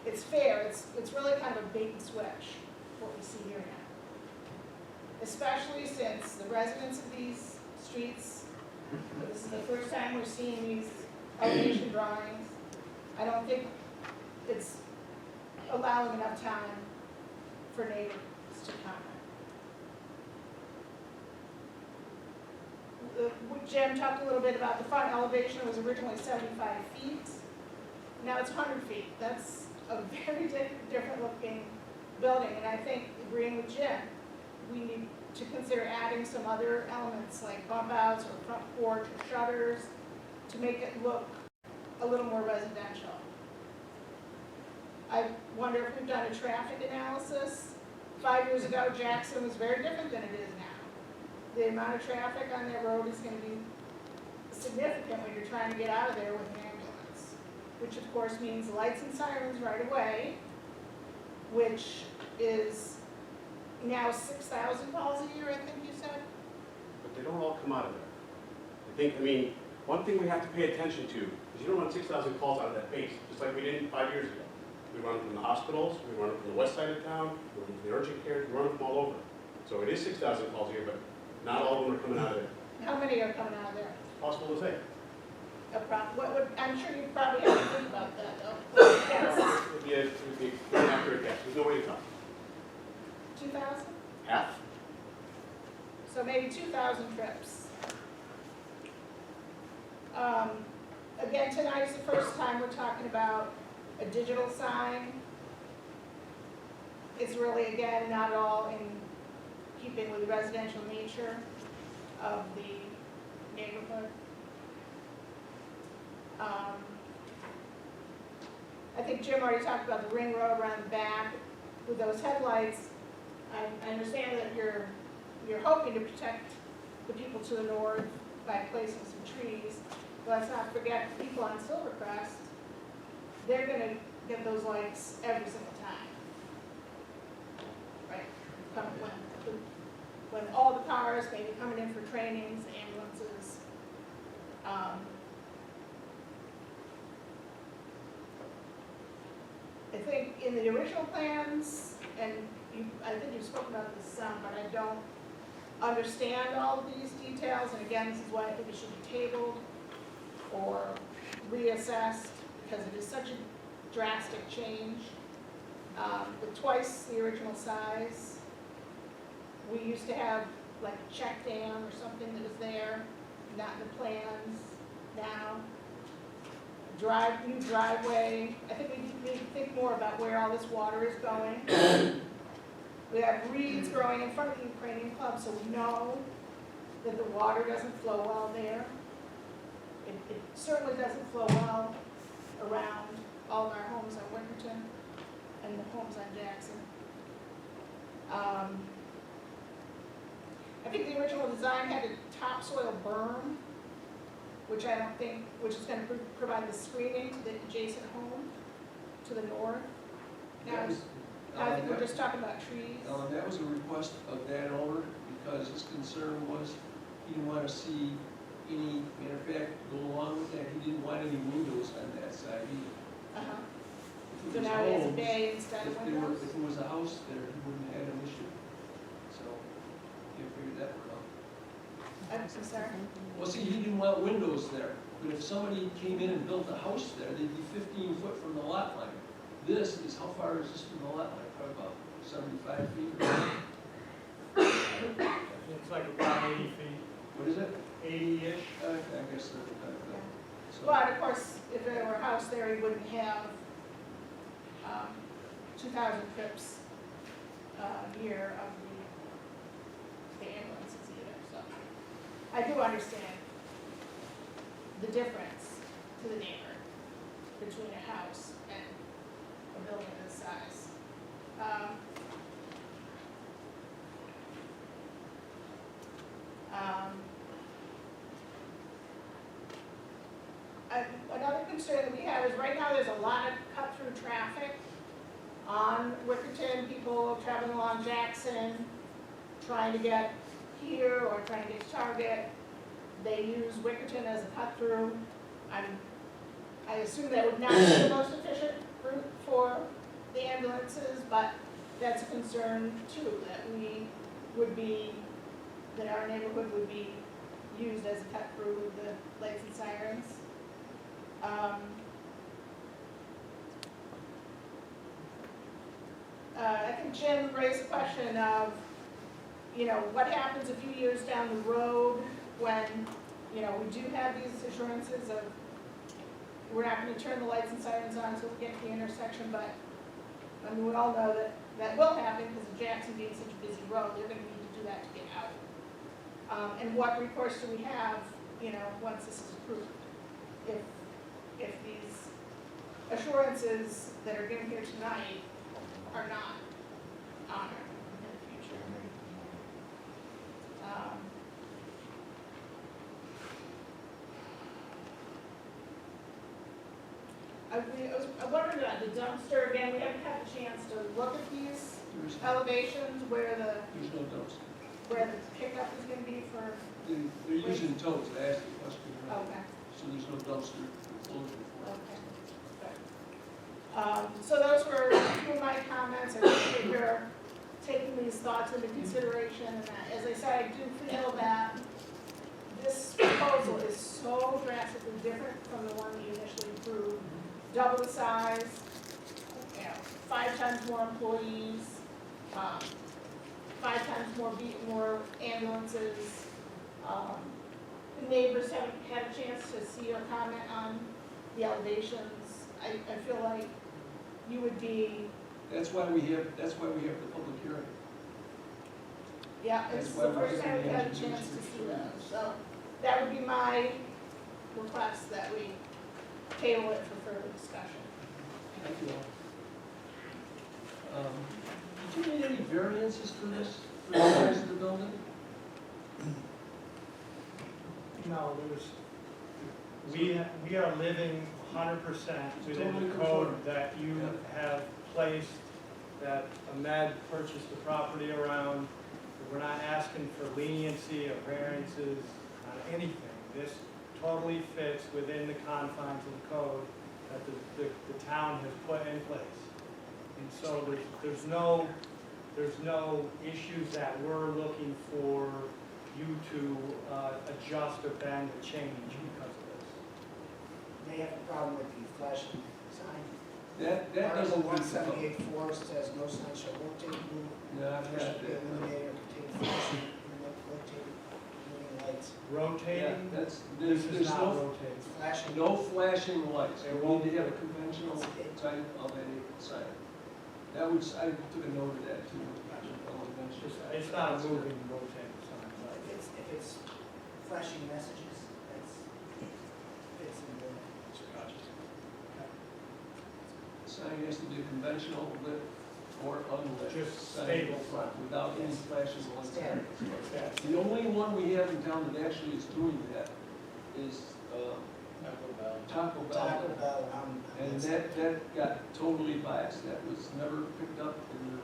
it's fair. It's really kind of a bait and switch, what we see here now. Especially since the residents of these streets, this is the first time we're seeing these elevation drawings. I don't think it's allowing enough time for neighbors to comment. Jim talked a little bit about the front elevation. It was originally 75 feet. Now it's 100 feet. That's a very different looking building. And I think, agreeing with Jim, we need to consider adding some other elements like bump outs or front porch or shutters to make it look a little more residential. I wonder if we've done a traffic analysis. 5 years ago, Jackson was very different than it is now. The amount of traffic on that road is going to be significant when you're trying to get out of there with an ambulance, which of course means lights and sirens right away, which is now 6,000 calls a year, I think you said? But they don't all come out of there. I mean, one thing we have to pay attention to is you don't run 6,000 calls out of that base, just like we did 5 years ago. We run them from the hospitals, we run them from the west side of town, we run them from the urgent care, we run them from all over. So it is 6,000 calls a year, but not all of them are coming out of there. How many are coming out of there? Possible to say. I'm sure you probably have to think about that, though. Yes. It would be an accurate guess. There's no way to tell. 2,000? Half? So maybe 2,000 trips. Again, tonight is the first time we're talking about a digital sign. It's really, again, not at all in keeping with the residential nature of the neighborhood. I think Jim already talked about the ring road around the back with those headlights. I understand that you're hoping to protect the people to the north by placing some trees. But let's not forget the people on Silvercrest. They're going to get those lights every single time, right? When all the cars may be coming in for trainings, ambulances. I think in the original plans, and I think you've spoken about this some, but I don't understand all of these details. And again, this is why I think it should be tabled or reassessed, because it is such a drastic change. With twice the original size. We used to have like a check dam or something that was there, not in the plans now. New driveway. I think we need to think more about where all this water is going. We have reeds growing in front of the Ukrainian club, so we know that the water doesn't flow well there. It certainly doesn't flow well around all of our homes on Winterton and the homes on Jackson. I think the original design had a topsoil berm, which I don't think, which is gonna provide the screening to the adjacent home to the north. Now, I think we're just talking about trees. That was a request of that owner, because his concern was he didn't want to see any, matter of fact, go along with that, he didn't want any windows on that side either. Uh-huh. If So it was now he has a homes, bay instead of if there were, windows? if it was a house there, he wouldn't have an issue. So, you figured that one out. I'm so sorry. Well, see, he didn't want windows there, but if somebody came in and built a house there, they'd be 15 foot from the lot line. This is, how far is this from the lot line? Probably about 75 feet. It's like about 80 feet, What is it? 80-ish. I guess 35 feet. So, But of course, if there were a house there, he wouldn't have 2,000 trips a year of the ambulances either, so. I do understand the difference to the neighbor between a house and a building this size. Another concern that we have is right now there's a lot of cut-through traffic on Wickerton, people traveling along Jackson, trying to get here or trying to get to Target. They use Wickerton as a cut-through. I assume that would not be the most efficient route for the ambulances, but that's a concern too, that we would be, that our neighborhood would be used as a cut-through with the lights and sirens. I think Jim raised the question of, you know, what happens a few years down the road when, you know, we do have these assurances of, we're not gonna turn the lights and sirens on until we get to the intersection, but, I mean, we all know that that will happen because of Jackson being such a busy road, they're gonna need to do that to get out. And what recourse do we have, you know, once this is approved? If these assurances that are given here tonight are not honored in the future. I wondered about the dumpster, again, we haven't had a chance to look at these there's elevations where the no dumpster. pickup is gonna be for, They're using totes, I asked the question, okay. so there's no dumpster closure for it. Okay. So those were a few of my comments. I appreciate your taking these thoughts into consideration. And as I said, I do feel that this proposal is so drastically different from the one you initially approved. Double the size, you know, 5 times more employees, 5 times more ambulances. The neighbors haven't had a chance to see or comment on the elevations. I feel like you would be, That's why we have the public hearing. yeah, it's That's why the we're first time we've giving had a the chance engineers to see those. So that would be my request, that we table it for further discussion. Thank you all. Did you need any variances for this, for the size of the building? No, we are living 100% within the code that you have placed, that Ahmed purchased the property around. We're not asking for leniency or variances on anything. This totally fits within the confines of the code that the town has put in place. And so there's no issues that we're looking for you to adjust or bend or change because of this. They have a problem with the flashing sign. That Article doesn't meet the code. 178.4 says no sign shall rotate, move, No, I've or shall got be that. illuminated or contain flashing, rotating, moving lights. Yeah, Rotating, that's, this there's is not no, rotating. Flashing. no flashing lights. There We won't need to be. have a conventional type of any sign. That would, I took a note of that too. It's not a moving, rotating sign. If it's flashing messages, that's, fits in the. Sign has to be a conventional lit or unlit. Just sign stable. front, without any flashes on the Standard. side. The only one we have in town that actually is doing that is Taco Bell. Taco Bell, And that got totally biased, that was never picked up in the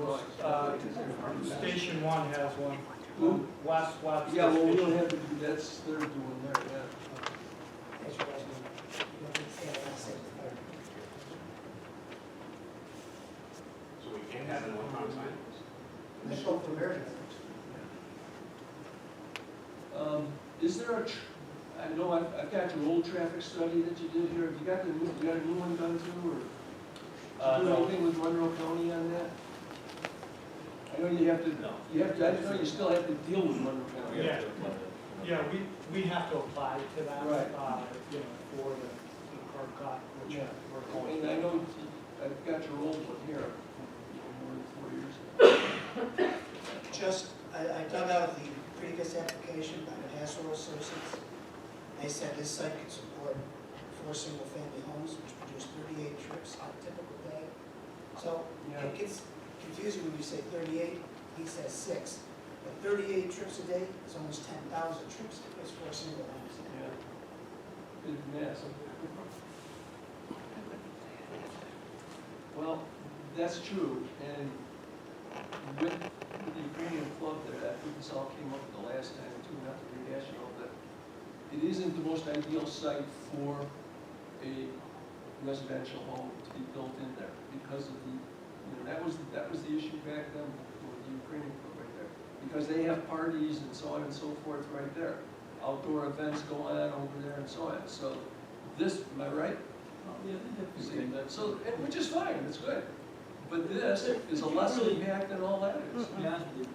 drawings. Station 1 has one. Who? Webster Yeah, well, we Station. don't have to do, that's, they're doing there, yeah. as you guys know, you don't need to stand on the same part. So we can't have an electronic sign? They go for variance. Is there I know I've got your old traffic study that you did here, have you got a new one done too, or? Did you do No. anything with Monroe County on that? I know you have to, I know you still have to deal with Monroe County. Yeah. Yeah, we have to apply to that, Right. you know, for the curb cut, which Yeah. we're going. And I know, I've got your old one here, more than 4 years. Just, I dug out the previous application by the Hassel Associates. They said this site could support 4 single-family homes, which produce 38 trips on a typical day. So Yeah. it gets confusing when you say 38, he says 6. But 38 trips a day is almost 10,000 trips to place 4 single homes. Yeah. Good mess. Well, that's true, and with the Ukrainian club there, I think this all came up the last time too, not to rehash it all, but it isn't the most ideal site for a residential home to be built in there because of the, that was the issue back then with the Ukrainian club right there. Because they have parties and so on and so forth right there. Outdoor events go on over there and so on. So this, am I right? So, which is fine, it's good. But this is a less impact than all that is. To be honest with you,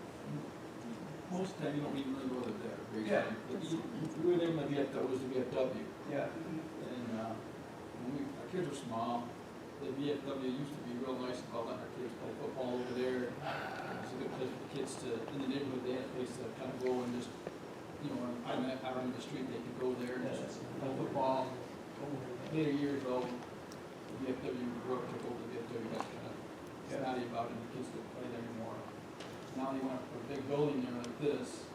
most of the time you don't even really go there. Yeah. But we were there when it was the VFW. Yeah. And when our kids were small, the VFW used to be real nice about letting our kids play football over there. It was a good place for the kids to, in the neighborhood, they had a place to kind of go and just, out on the street, they could go there and just play football. Later years, though, the VFW grew up, took over the VFW, got kind of snotty about it, and the kids didn't play there anymore. Now they want to put a big building there like this.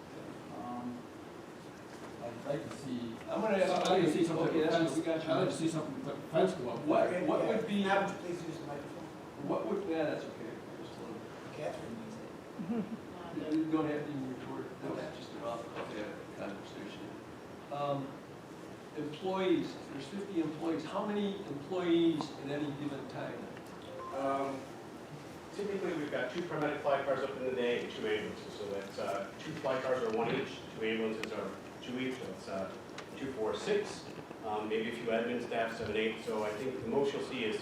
I'd like to see. I'm gonna ask. I'd like to see something. Okay, that's what we got you. I'd like to see something like a fence go up. What would be, Now, would you please use the microphone? what would, yeah, that's okay. Just a little. Catherine needs it. You don't have to even record it, that was just an conversation. Employees, there's 50 employees, how many employees at any given time? Typically, we've got 2 paramedic fly cars up in the day and 2 ambulances. So that's 2 fly cars are 1 each, 2 ambulances are 2 each, so it's 2, 4, 6. Maybe a few admin staff, 7, 8. So I think the most you'll see is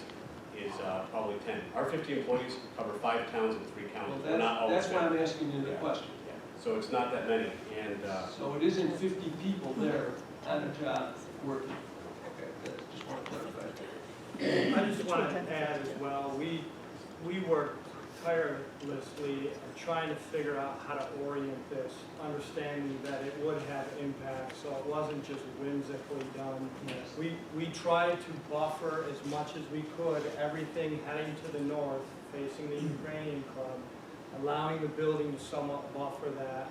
probably 10. Our 50 employees cover 5 towns and 3 counties. We're not all That's the why same. I'm asking you the Yeah. question. Yeah. So it's not that many. And So it isn't 50 people there on a job working. Okay, that's just want to clarify. I just want to add as well, we worked tirelessly trying to figure out how to orient this, understanding that it would have impact, so it wasn't just whimsically done. Yes. We tried to buffer as much as we could, everything heading to the north, facing the Ukrainian club, allowing the building to somewhat buffer that,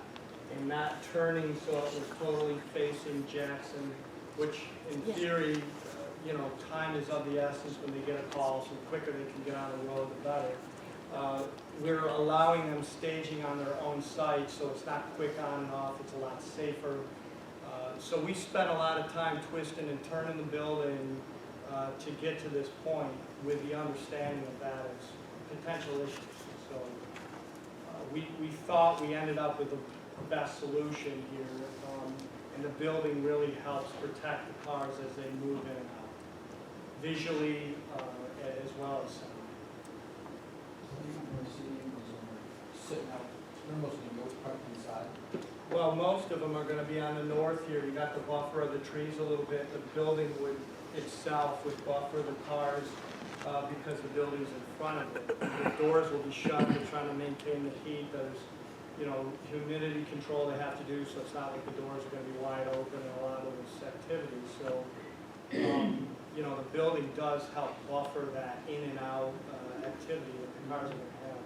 and not turning so it was totally facing Jackson, which in theory, time is of the essence when they get a call, so the quicker they can get on the road, the better. We're allowing them staging on their own site, so it's not quick on and off, it's a lot safer. So we spent a lot of time twisting and turning the building to get to this point with the understanding of that as potential issues. So we thought we ended up with the best solution here, and the building really helps protect the cars as they move in and out, visually as well as sound. Sitting out, they're mostly parked inside. Well, most of them are going to be on the north here. You got the buffer of the trees a little bit. The building itself would buffer the cars because the building's in front of it. The doors will be shut. They're trying to maintain the heat. There's you know, humidity control they have to do, so it's not like the doors are gonna be wide open and a lot of this activity, so, you know, the building does help buffer that in and out, activity that the cars are gonna have.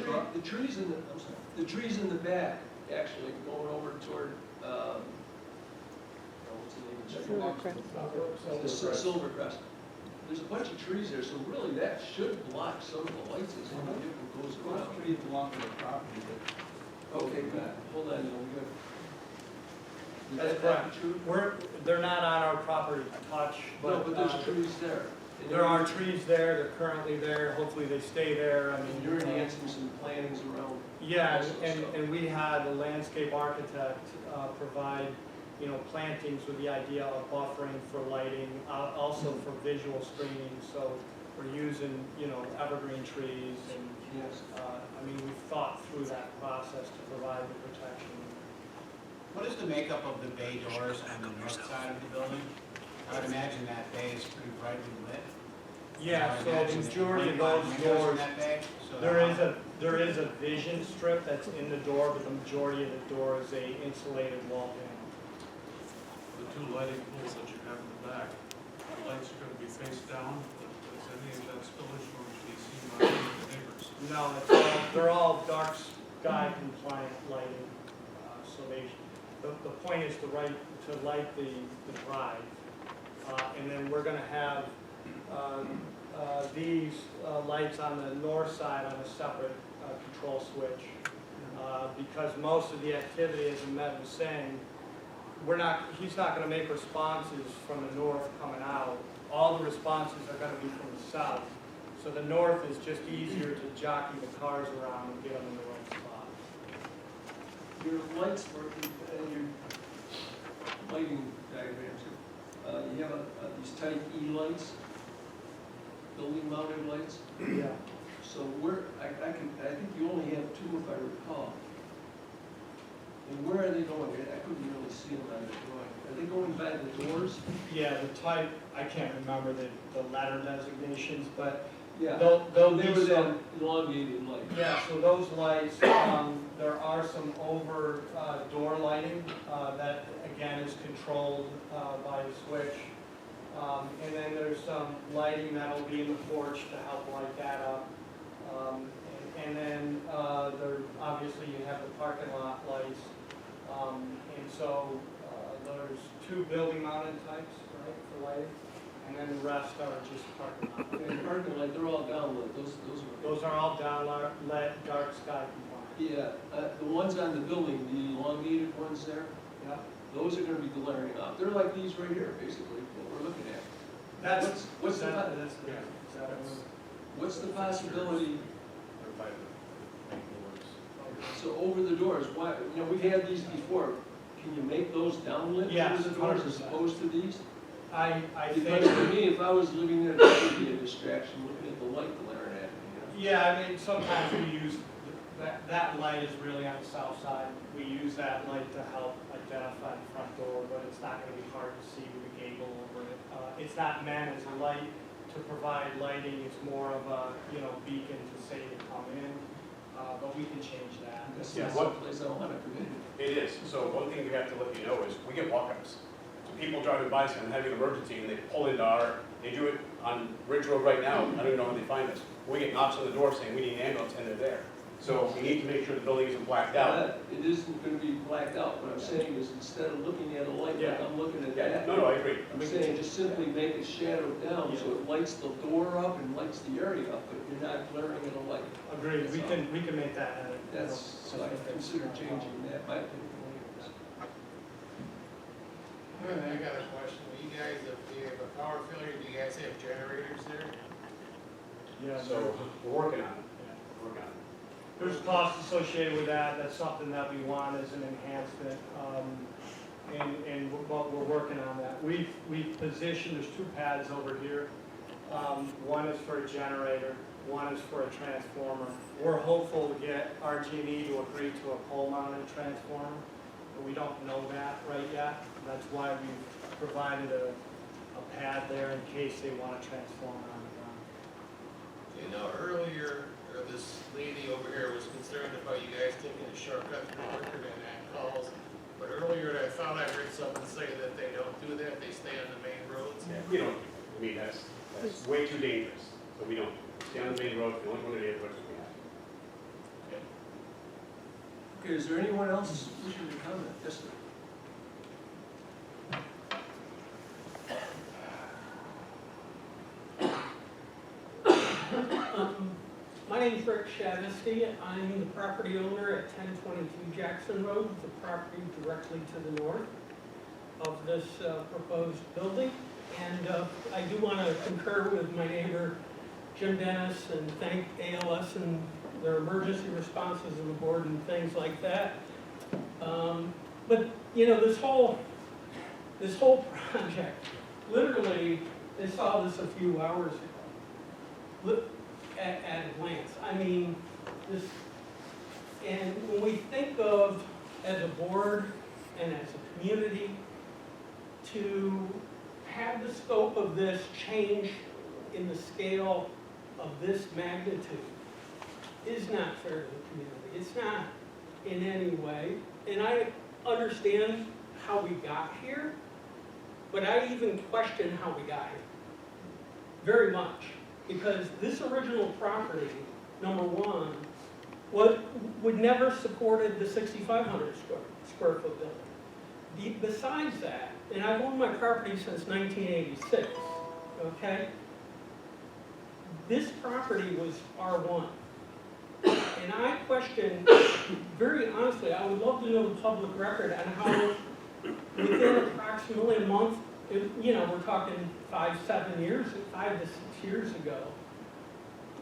Well, the trees in the, I'm sorry, the trees in the back, actually, going over toward, what's the name of it? The Silvercrest. There's a bunch of trees there, so really that should block some of the lights as the vehicle goes around. Those trees belong to the property, but. Okay, good. Hold on, we got. That's Is that not correct. true? They're not on our property to touch, No, but, but there's trees there. And there are trees there, they're currently there, hopefully they stay there, I And mean. you're enhancing some plantings around. Yeah, also, and, so. and we had a landscape architect, provide, you know, plantings with the idea of buffering for lighting, also for visual screening, so we're using, you know, evergreen trees and, Yes. I mean, we've thought through that process to provide the protection. What is the makeup of the bay doors on the north side of the building? I would imagine that bay is pretty brightly lit. Yeah, I would so imagine the that majority of one those windows in doors, that bay, so there is a vision strip that's in the door, but the majority of the door is a insulated wall panel. The two lighting poles that you have in the back, the lights are gonna be face down, but is any of that spillage going to be seen by any of the neighbors? No, they're all dark sky compliant lighting, so the point is to light the drive. And then we're gonna have, these, lights on the north side on a separate, control switch. Because most of the activity, as Ahmed was saying, he's not gonna make responses from the north coming out. All the responses are gonna be from the south. So the north is just easier to jockey the cars around and get them in the right spot. Your lights for, and your lighting diagrams, you have these type E lights, building mounted lights. Yeah. So I think you only have two if I recall. And where are they going? I couldn't really see them on the drawing. Are they going by the doors? Yeah, the type, I can't remember the letter designations, but Yeah. they'll They be were that some, elongated light. yeah, so those lights, there are some over, door lighting, that again is controlled, by a switch. And then there's some lighting that'll be in the porch to help light that up. And then, there, obviously you have the parking lot lights. And so, there's two building mounted types, right, for lighting. And then the rest are just parking lot. And parking light, they're all downlit. Those are all LED, dark sky compliant. Yeah, the ones on the building, the elongated ones there, Yeah. those are gonna be glaring out. They're like these right here, basically, what we're looking at. What's the possibility, so over the doors, why, we've had these before, can you make those downlit Yes, over the doors 100%. as opposed to these? I Because to think, me, if I was living there, that would be a distraction, looking at the light glaring at me. yeah, I mean, sometimes we use, that light is really on the south side. We use that light to help identify the front door, but it's not gonna be hard to see with a gable over it. It's not meant as a light to provide lighting, it's more of a, beacon to say to come in, but we can change that. That's Yeah, not what- someplace I want to commit. It is. So one thing we have to let you know is we get walk-ups. So people driving by saying, having an emergency, and they pull into they do it on Ridge Road right now. I don't even know how they find us. We get knocks on the door saying we need an ambulance, and they're there. So we need to make sure the building isn't blacked out. It isn't going to be blacked out. What I'm saying is instead of looking at a light like Yeah. I'm looking at Yeah, that, no, I agree. I'm saying just simply make it shadowed down so it lights the door up and lights the area up, but you're not glaring at a light. Agreed, we can make that edit. That's, so I consider changing that, my opinion. I got a question. Do you guys, if you have a power failure, do you guys have generators there? Yeah, So we're working on it. We're working on it. there's costs associated with that, that's something that we want as an enhancement, but we're working on that. We've positioned, there's two pads over here. One is for a generator, one is for a transformer. We're hopeful to get RG&E to agree to a pole-mounted transformer, but we don't know that right yet. That's why we've provided a pad there in case they want a transformer on the ground. Earlier, this lady over here was concerned about you guys got the record and that calls. But earlier, I thought I heard someone say that they don't do that, they stay on the main roads. Yeah, we don't, I mean, that's way too dangerous, so we don't. Stay on the main road, if you want to go to the airport, we have. Okay, is there anyone else wishing to comment? Yes, sir. My name's Rick Shavisty. I'm the property owner at 1022 Jackson Road, the property directly to the north of this proposed building. And I do want to concur with my neighbor Jim Dennis and thank ALS and their emergency responses and the board and things like that. But you know, this whole project, literally, they saw this a few hours ago. Look at a glance. I mean, this, and when we think of, as a board and as a community, to have the scope of this change in the scale of this magnitude is not fair to the community. It's not in any way. And I understand how we got here, but I even question how we got here. Very much. Because this original property, number one, would never supported the 6,500 square foot building. Besides that, and I've owned my property since 1986, okay? This property was R1. And I question, very honestly, I would love to know the public record on how within approximately a month, you know, we're talking 5 to 6 years ago,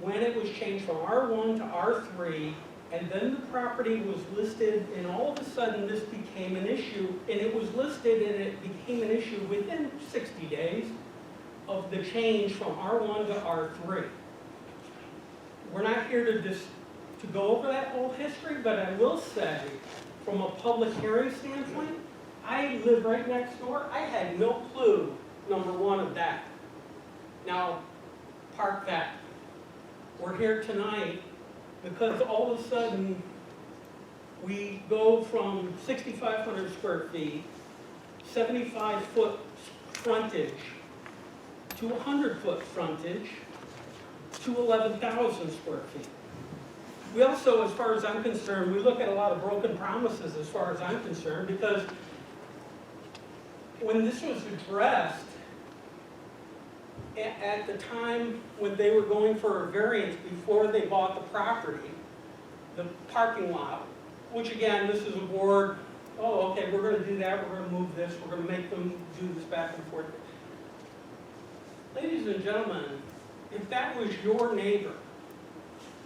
when it was changed from R1 to R3, and then the property was listed, and all of a sudden this became an issue, and it was listed and it became an issue within 60 days of the change from R1 to R3. We're not here to go over that whole history, but I will say, from a public hearing standpoint, I live right next door. I had no clue, number one, of that. Now, park that. We're here tonight because all of a sudden we go from 6,500 square feet, 75-foot frontage, to 100-foot frontage, to 11,000 square feet. We also, as far as I'm concerned, we look at a lot of broken promises as far as I'm concerned, because when this was addressed, at the time when they were going for a variance before they bought the property, the parking lot, which again, this is a board, oh, okay, we're going to do that, we're going to move this, we're going to make them do this back and forth. Ladies and gentlemen, if that was your neighbor,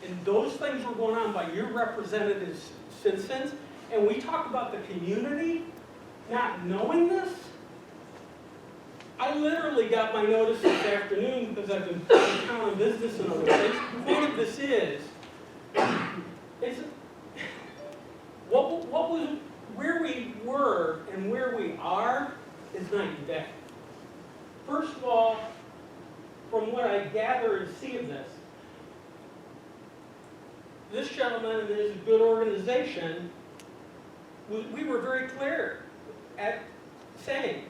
and those things were going on by your representative citizens, and we talk about the community not knowing this, I literally got my notice this afternoon because I've been in town and business and other things. The point of this is what was, where we were and where we are is night and day. First of all, from what I gather and see of this gentleman and his good organization, we were very clear at saying,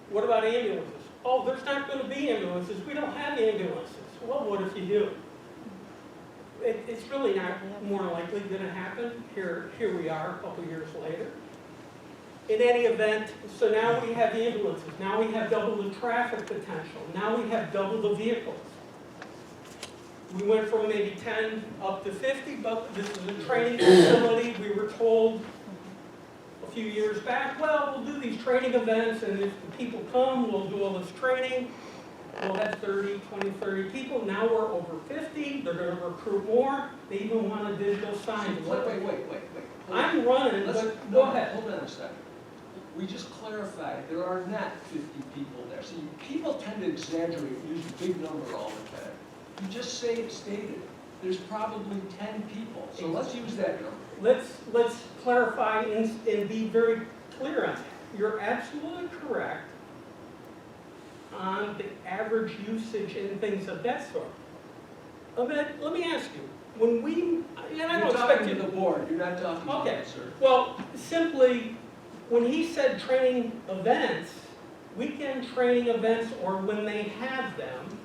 what about ambulances? Oh, there's not going to be ambulances. We don't have ambulances. Well, what if you do? It's really not more likely going to happen. Here we are a couple years later. In any event, so now we have ambulances. Now we have double the traffic potential. Now we have double the vehicles. We went from maybe 10 up to 50, but this is a training facility. We were told a few years back, well, we'll do these training events, and if the people come, we'll do all this training. We'll have 30 people. Now we're over 50. They're going to recruit more. They even want a digital sign. Wait. I'm running, but go ahead. Hold on a second. We just clarified, there are not 50 people there. See, people tend to exaggerate, use a big number all the time. You just stated, there's probably 10 people. So let's use that number. Let's clarify and be very clear on that. You're absolutely correct on the average usage and things of that sort. Let me ask you, when we, and I You're don't expect talking you to the board, you're not talking to Okay. me, sir. Well, simply, when he said training events, weekend training events, or when they have them,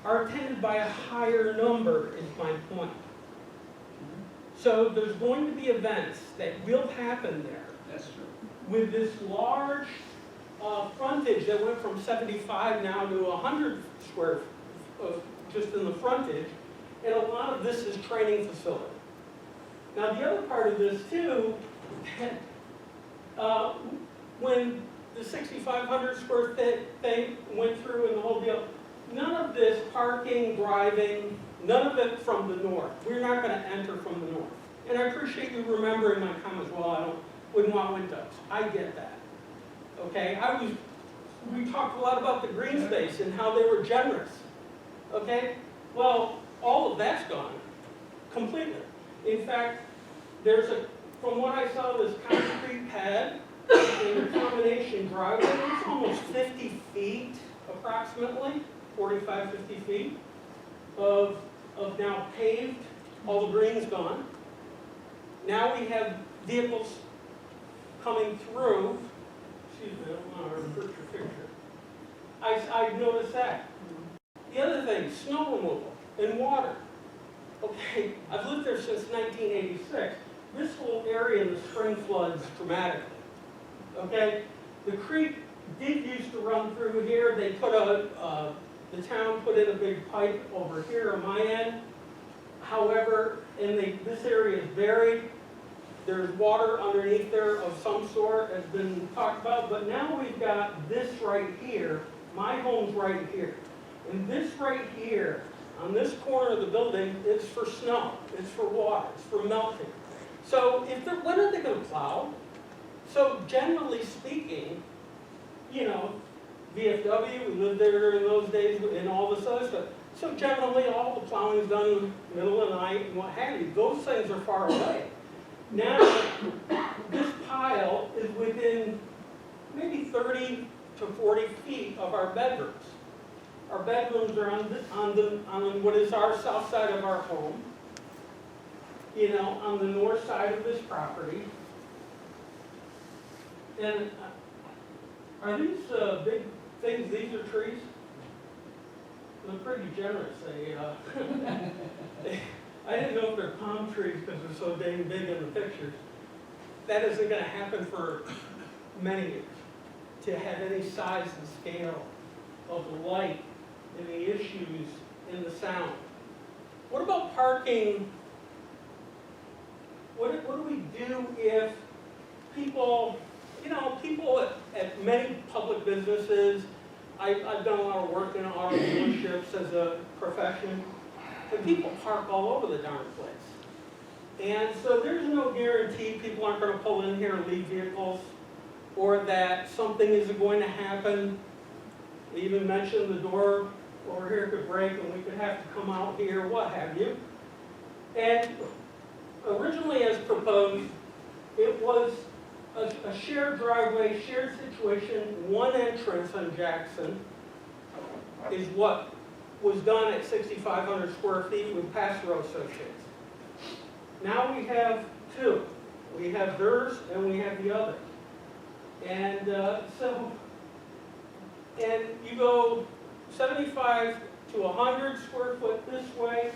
are attended by a higher number, is my point. So there's going to be events that will happen there That's true. with this large frontage that went from 75 now to 100 square, just in the frontage, and a lot of this is training facility. Now, the other part of this too, when the 6,500 square thing went through and the whole deal, none of this parking, driving, none of it from the north. We're not going to enter from the north. And I appreciate you remembering my comments. Well, wouldn't want windows. I get that. Okay, we talked a lot about the green space and how they were generous. Okay, well, all of that's gone completely. In fact, from what I saw, this concrete pad and the combination driveway, it's almost 50 feet approximately, 45, 50 feet of now paved, all the green's gone. Now we have vehicles coming through. Excuse me, I don't want to hurt your picture. I noticed that. The other thing, snow removal and water. Okay, I've lived there since 1986. This whole area in the spring floods dramatically. Okay, the creek did used to run through here. They put the town put in a big pipe over here on my end. However, this area is buried. There's water underneath there of some sort, has been talked about, but now we've got this right here. My home's right here. And this right here, on this corner of the building, it's for snow, it's for water, it's for melting. So when are they going to plow? So generally speaking, you know, VFW, we lived there in those days and all this other stuff. So generally all the plowing is done in the middle of the night and what have you. Those things are far away. Now, this pile is within maybe 30 to 40 feet of our bedrooms. Our bedrooms are on what is our south side of our home, you know, on the north side of this property. And are these big things, these are trees? They're pretty generous. I didn't know if they're palm trees because they're so dang big in the pictures. That isn't going to happen for many years, to have any size and scale of the light and the issues in the sound. What about parking? What do we do if people, you know, people at many public businesses, I've done a lot of work in auto dealerships as a profession, and people park all over the darn place. And so there's no guarantee people aren't going to pull in here and leave vehicles, or that something isn't going to happen. They even mentioned the door over here could break and we could have to come out here, what have you. And originally as proposed, it was a shared driveway, shared situation, one entrance on Jackson is what was done at 6,500 square feet with Passero Associates. Now we have two. We have theirs and we have the other. And and you go 75 to 100 square foot this way.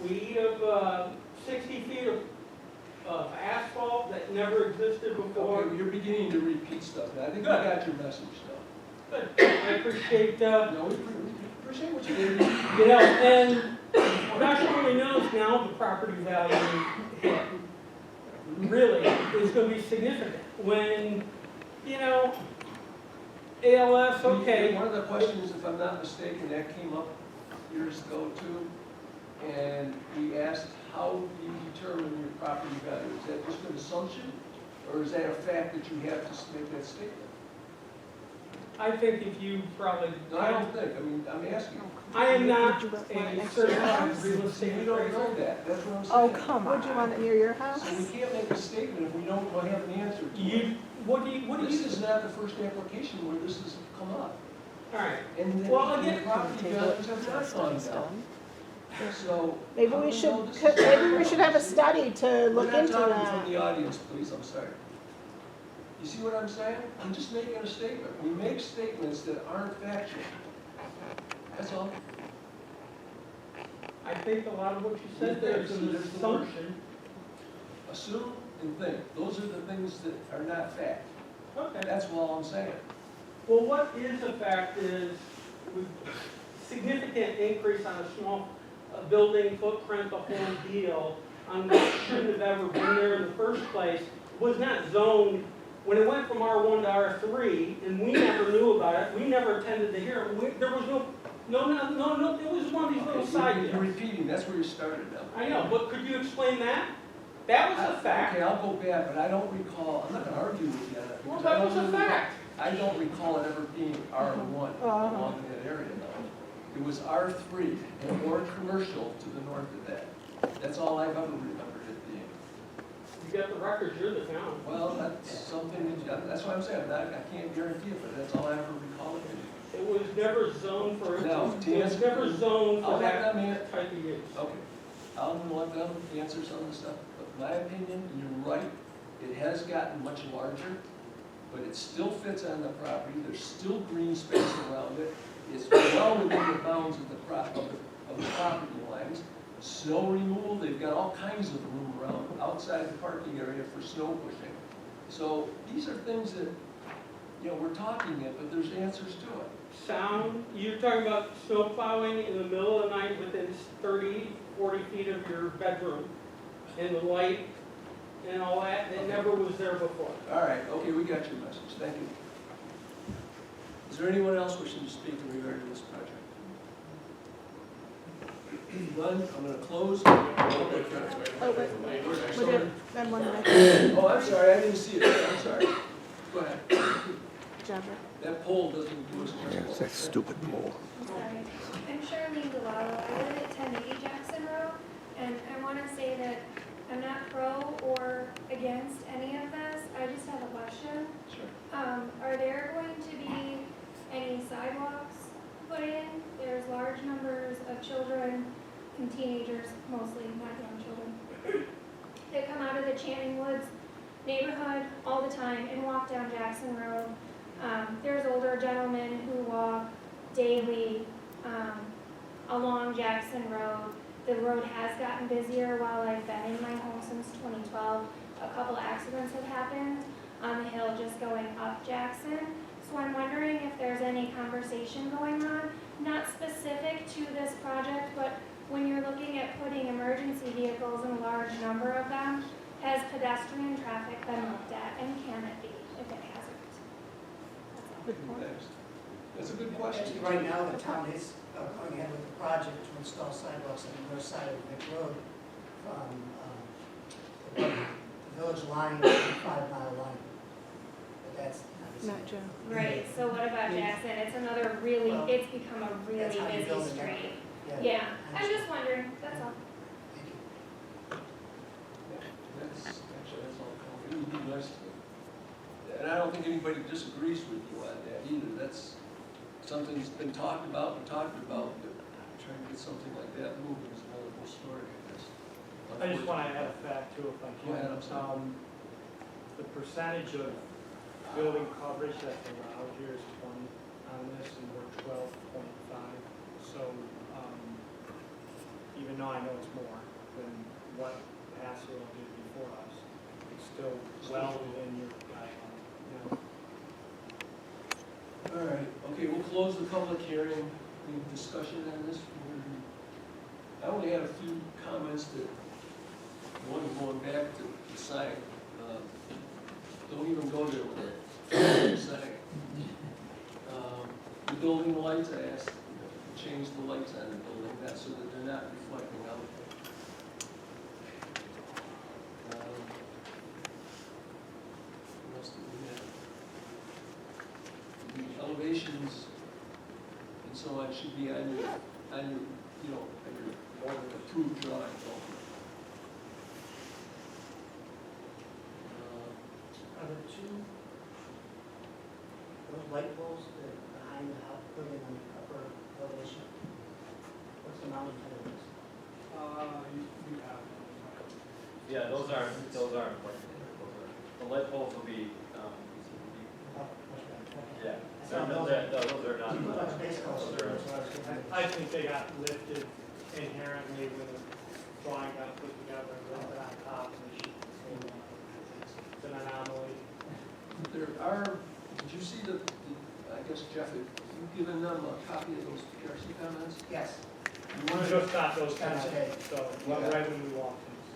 We have 60 feet of asphalt that never existed before. Okay, you're beginning to repeat stuff, and I think we got your message now. Good. I appreciate, No, we appreciate what you did. you know, and gosh only knows now the property value hit really is going to be significant. When, you know, ALS, okay. One of the questions, if I'm not mistaken, that came up years ago too, and we asked, how do you determine your property value? Is that just an assumption, or is that a fact that you have to make that statement? I think if you probably. No, I don't think, I mean, I'm asking. I am not a certified real estate We don't appraiser. know that, that's what I'm Oh, saying. come on. Would you want it near your house? So we can't make a statement if we don't have an answer to it. What do you? This is not the first application where this has come up. All right. And Well, the again- property values have not gone down. So. Maybe how we the should, hell this is maybe we should have a see? study to look into We're not talking that. from the audience, please, I'm sorry. You see what I'm saying? I'm just making a statement. We make statements that aren't factual. That's all. I think a lot of what you said there is an There's the word. assumption. Assume and think. Those are the things that are not fact. Okay. That's all I'm saying. Well, what is a fact is with significant increase on a small building footprint, the whole deal, on what shouldn't have ever been there in the first place, was not zoned. When it went from R1 to R3, and we never knew about it, we never attended the hearing, there was no, it was one of these little side You're deals. repeating, that's where you started now. I know, but could you explain that? That was a fact. Okay, I'll go back, but I don't recall, I'm not gonna argue with you on that. Well, because that I was don't a really- fact. I don't recall it ever being R1 along in that area, no. It was R3 and more commercial to the north of that. That's all I've ever remembered it being. You got the records, you're the town. Well, that's something, that's what I'm saying, I can't guarantee it, but that's all I ever recall it being. It was never zoned for, No, it was never zoned I'll for let that them in. type of use. Okay, I'm gonna let them answer some of the stuff, but my opinion, you're right, it has gotten much larger, but it still fits on the property, there's still green space around it, it's well within the bounds of the property lines. Snow removal, they've got all kinds of room around, outside the parking area for snow pushing. So these are things that, you know, we're talking it, but there's answers to it. Sound, you're talking about snow plowing in the middle of the night within 30, 40 feet of your bedroom, and the light and all that, it never was there before. All right, okay, we got your message, thank you. Is there anyone else wishing to speak in regard to this project? None, I'm gonna close. Oh, wait, we did, then one minute. Oh, I'm sorry, I didn't see it, I'm sorry. Go ahead. Jennifer. That poll doesn't do us justice. that stupid pole. Sorry. I'm Charlene Delalo. I live at 1080 Jackson Road, and I want to say that I'm not pro or against any of this. I just have a question. Sure. Are there going to be any sidewalks put in? There's large numbers of children and teenagers, mostly, not young children, that come out of the Channing Woods neighborhood all the time and walk down Jackson Road. There's older gentlemen who walk daily along Jackson Road. The road has gotten busier while I've been in my home since 2012. A couple accidents have happened on the hill just going up Jackson. So I'm wondering if there's any conversation going on, not specific to this project, but when you're looking at putting emergency vehicles in a large number of them, has pedestrian traffic been looked at, and can it be if it hasn't? Thanks. That's a good question. Actually, right now, the town is going ahead with the project to install sidewalks on the north side of Vic Road from the village line to the 5-mile line. But that's Not Joe. Right, so what about Jackson? It's another really, Well, it's become a really that's how you busy build a street. network. Yeah, I'm just wondering, that's all. Thank you. That's, actually, that's all. It would be nice to, and I don't think anybody disagrees with you on that either. That's something that's been talked about and talked about, but trying to get something like that moving is another whole story, I guess. I just want to add a fact too, if I Go ahead, I'm can. sorry. The percentage of building coverage that's allowed here is 20 on this, and we're 12.5. So, even though I know it's more than what Hassel did before us, it's still well within your guideline. All right, okay, we'll close the public hearing. Any discussion on this? I only had a few comments that, one going back to the sign. Don't even go there with it. Sign. The building lights, I asked, change the lights on the building, that so that they're not reflecting out. What else did we have? The elevations and so on should be on your, you know, on your more than approved drawing. Are there two, those light poles that are behind the house, building on the upper elevation? What's the mounting for those? You have. Yeah, those aren't, like, the light poles will be, yeah, those are not, those are, I think they got lifted inherently when the drawing got put together, lifted on top of the sheet. It's an anomaly. There are, did you see I guess Jeff, have you given them a copy of those PRC comments? Yes. You want We to, just got those tonight, Okay. so, right when we walked in, so.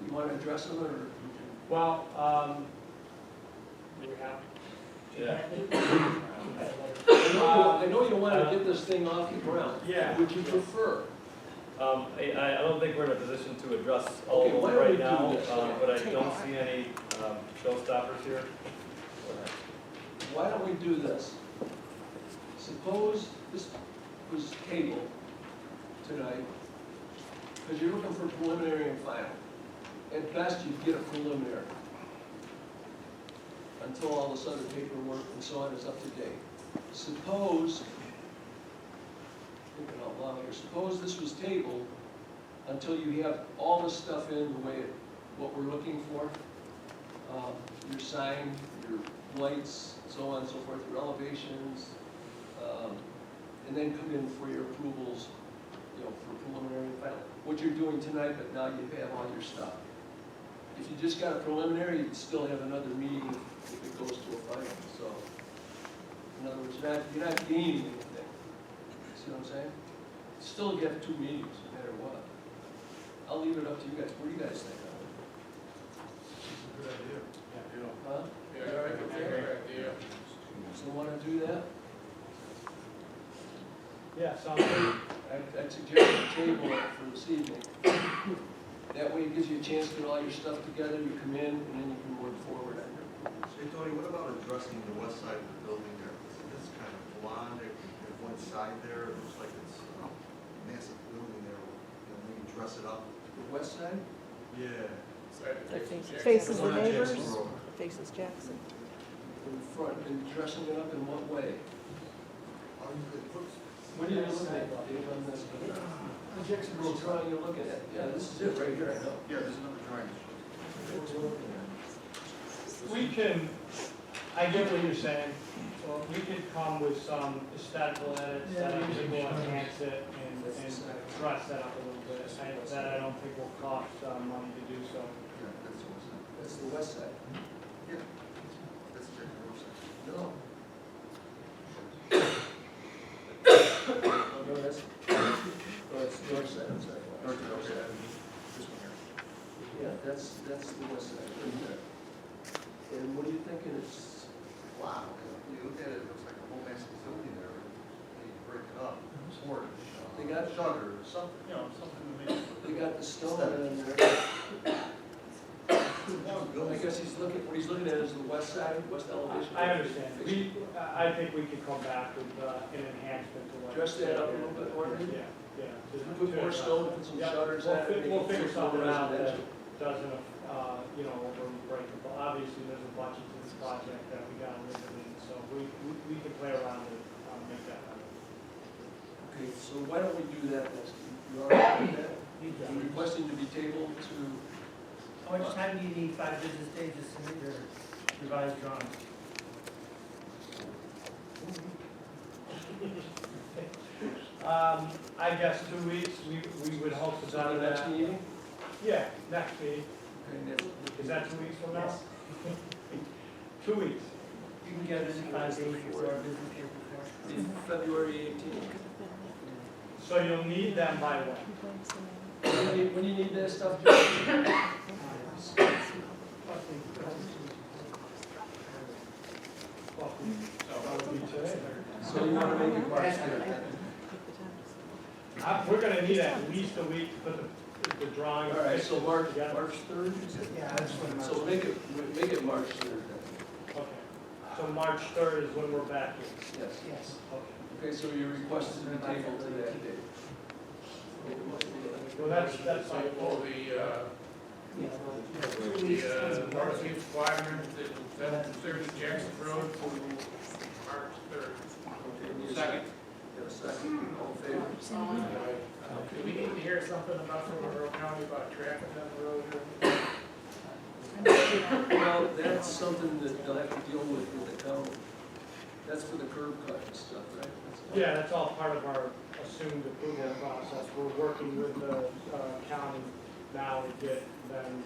you want to address them, or? Well, do we have? yeah. I know you want to get this thing off the ground. Yeah. Would you prefer? I don't think we're in a position to address all Okay, of why them don't we right now, do this? but I don't see any showstoppers here. Why don't we do this? Suppose this was tabled tonight, because you're looking for preliminary and final. At best, you'd get a preliminary, until all this other paperwork and so on is up to date. Suppose, thinking out loud here, suppose this was tabled until you have all this stuff in the way, what we're looking for. Your sign, your lights, so on and so forth, your elevations, and then come in for your approvals, for preliminary and final. What you're doing tonight, but now you have all your stuff. If you just got a preliminary, you'd still have another meeting if it goes to a final, so. In other words, you're not gaining anything. See what I'm saying? Still, you have 2 meetings, no matter what. I'll leave it up to you guys. What do you guys think of it? Good idea. Huh? Yeah, all right, yeah. So want to do that? Yeah, sounds good. I'd suggest you table it for this evening. That way it gives you a chance to get all your stuff together, you come in, and then you can work forward on your approvals. Hey, Tony, what about addressing the west side of the building there? It's kind of blonde, if one side there, it looks like it's a massive building there, maybe dress it up. The west side? Yeah. Faces the Jackson neighbors, Road. faces Jackson. In front, and dressing it up in what way? Oh, you could put, What are you looking at, Dave, on this? Jackson Road drawing you're looking at, yeah, this is it right here, I know. yeah, there's another drawing. What you're looking at. We can, I get what you're saying, so we could come with some aesthetical edits that I think will enhance it and dress that up a little bit. That I don't think will cost money to do so. Yeah, that's the west side. That's the west side. Yeah. That's the north side. No. No, that's, oh, that's the north side, I'm sorry. North side. This one here. Yeah, that's the west side, right there. And what are you thinking it's, Wow, you look at it, it looks like a whole massive building there. You break it up, or They got- shutter, or something, something to make it. they got the stone in there. I guess what he's looking at is the west side, west elevation. I understand. I think we could come back with an enhancement to what. Dress that up a little bit more, maybe? Yeah, yeah. Put more stone, put some Yeah, shutters on it. We'll make it figure fit more something out that residential. doesn't, overbreakable. Obviously, there's a budget to this project that we gotta live in, so we can play around and make that happen. Okay, so why don't we do that next? You already did that? I'm requesting to be tabled to, How much time do you need, 5 business days to submit your revised drawings? I guess 2 weeks, we would hope to so done the that. next meeting? Yeah, next meeting. Okay, next- Is that 2 weeks from now? 2 weeks. You can get it in 5 days before our business days before. It's February 18th. So you'll need them by when? When you need that stuff, Joe? So you want to make it March 3rd? We're gonna need at least a week to put the drawing. All right, so March together. 3rd? Yeah, that's what I'm. So make it March 3rd then. Okay, so March 3rd is when we're back here. Yes. Yes. Okay. Okay, so you requested to be tabled to that date. Well, that's fine. Oh, the northeast quadrant, that's 30 Jackson Road, March 3rd. Okay, need a Second. You have a second, all in favor? Do we need to hear something about from Monroe County about traffic on the road? Well, that's something that they'll have to deal with the county. That's for the curb cut and stuff, right? Yeah, that's all part of our assumed approval process. We're working with the county now to get them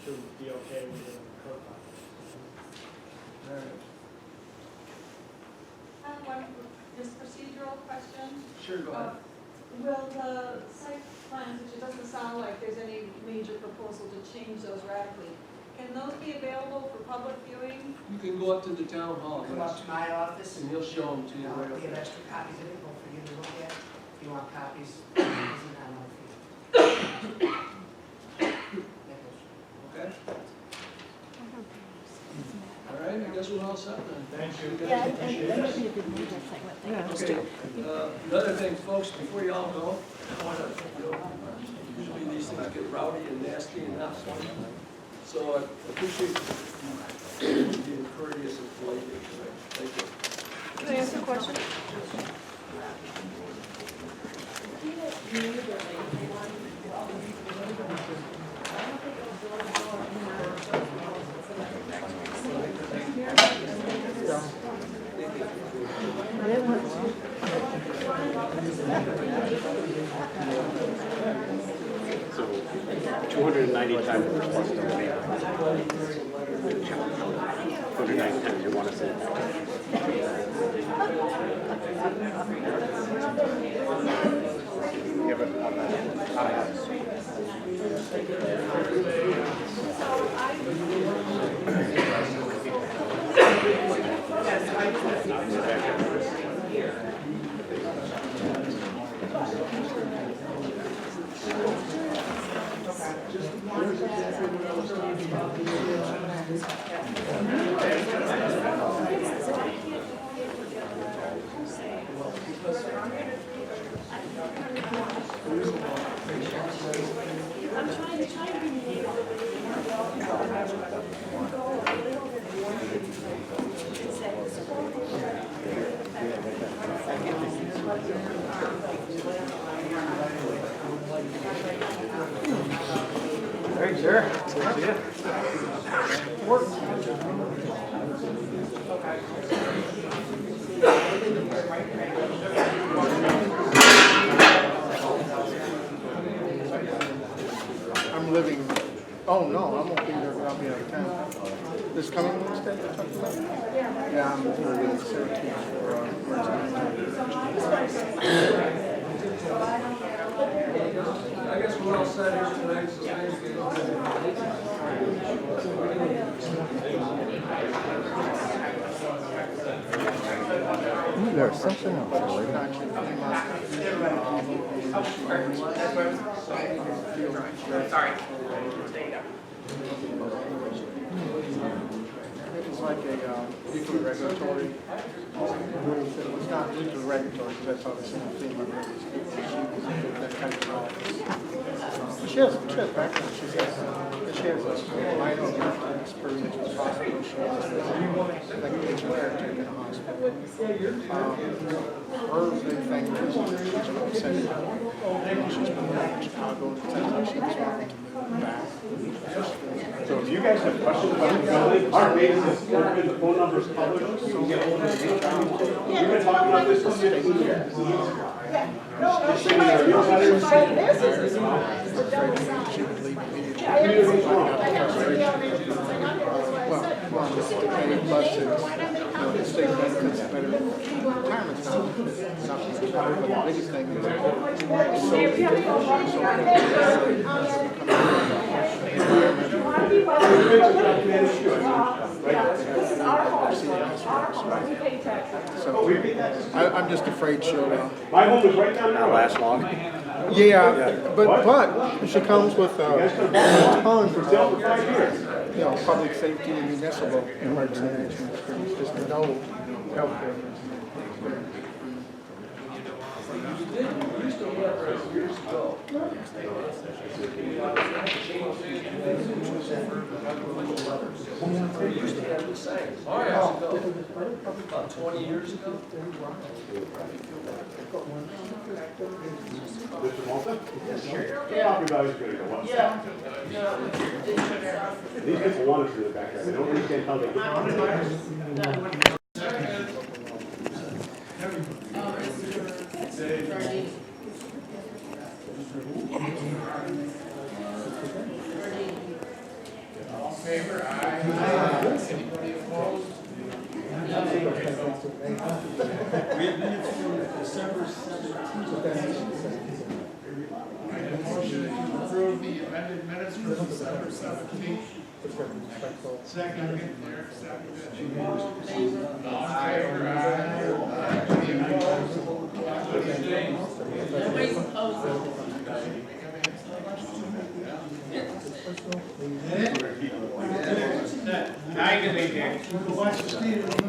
to be okay with the curb cut. All right. One, just procedural question. Sure, go ahead. Will the site plans, which it doesn't sound like there's any major proposal to change those radically, can those be available for public viewing? You can go up to the town hall, Come up yes, to my office. and he'll show them to you right We up have there. extra copies of it, both for you to look at. If you want copies, it's not on fee. Okay? All right, I guess we're all set then. Thank you. Okay, another thing, folks, before you all go, I want to, usually these things get rowdy and nasty and not fun. So I appreciate you being courteous and polite here tonight. Thank you. Can I ask a question? So 290 times the response. 290 times you want to say. Yeah, but on Great, sir. I'm living, oh no, I won't be there, but I'll be out of town. This coming Wednesday, you're talking about? Yeah, I'm living in Syracuse for I guess we're all set here tonight, so thanks again. There's something else. Sorry. It's like a nuclear regulatory, it's not nuclear regulatory, because that's how the same thing with that kind of law. She has background, she has a minor experience as possible, she has like a patient caretaker in a hospital. Her big thing is she's from Central, she's been in Chicago, and she was wanting to move back. So if you guys have questions about the building, our base is open, the phone number is published, you can get hold of me. We've been talking about this for 15 years. Well, and plus it's, state benefits better retirement stuff. But the biggest thing is so I'm just afraid she'll. My home is right down there. Last long. Yeah, but she comes with tons For sale for 5 years. you know, public safety and municipal emergency management experience, just no healthcare. You used to have this years ago. We used to have the signs. Oh, yeah. About 20 years ago. Mr. Malta? Yeah. Property values are gonna go up. Yeah. These people want us in the backyard, I don't understand how they get. All in favor? Aye. Anybody opposed? I need a motion to approve the amended minutes for December 17th. Second. Derek, seconded. All in favor? Aye. Any opposed? Abstained? Nobody's opposed. Aye, good evening. Watch the speed of the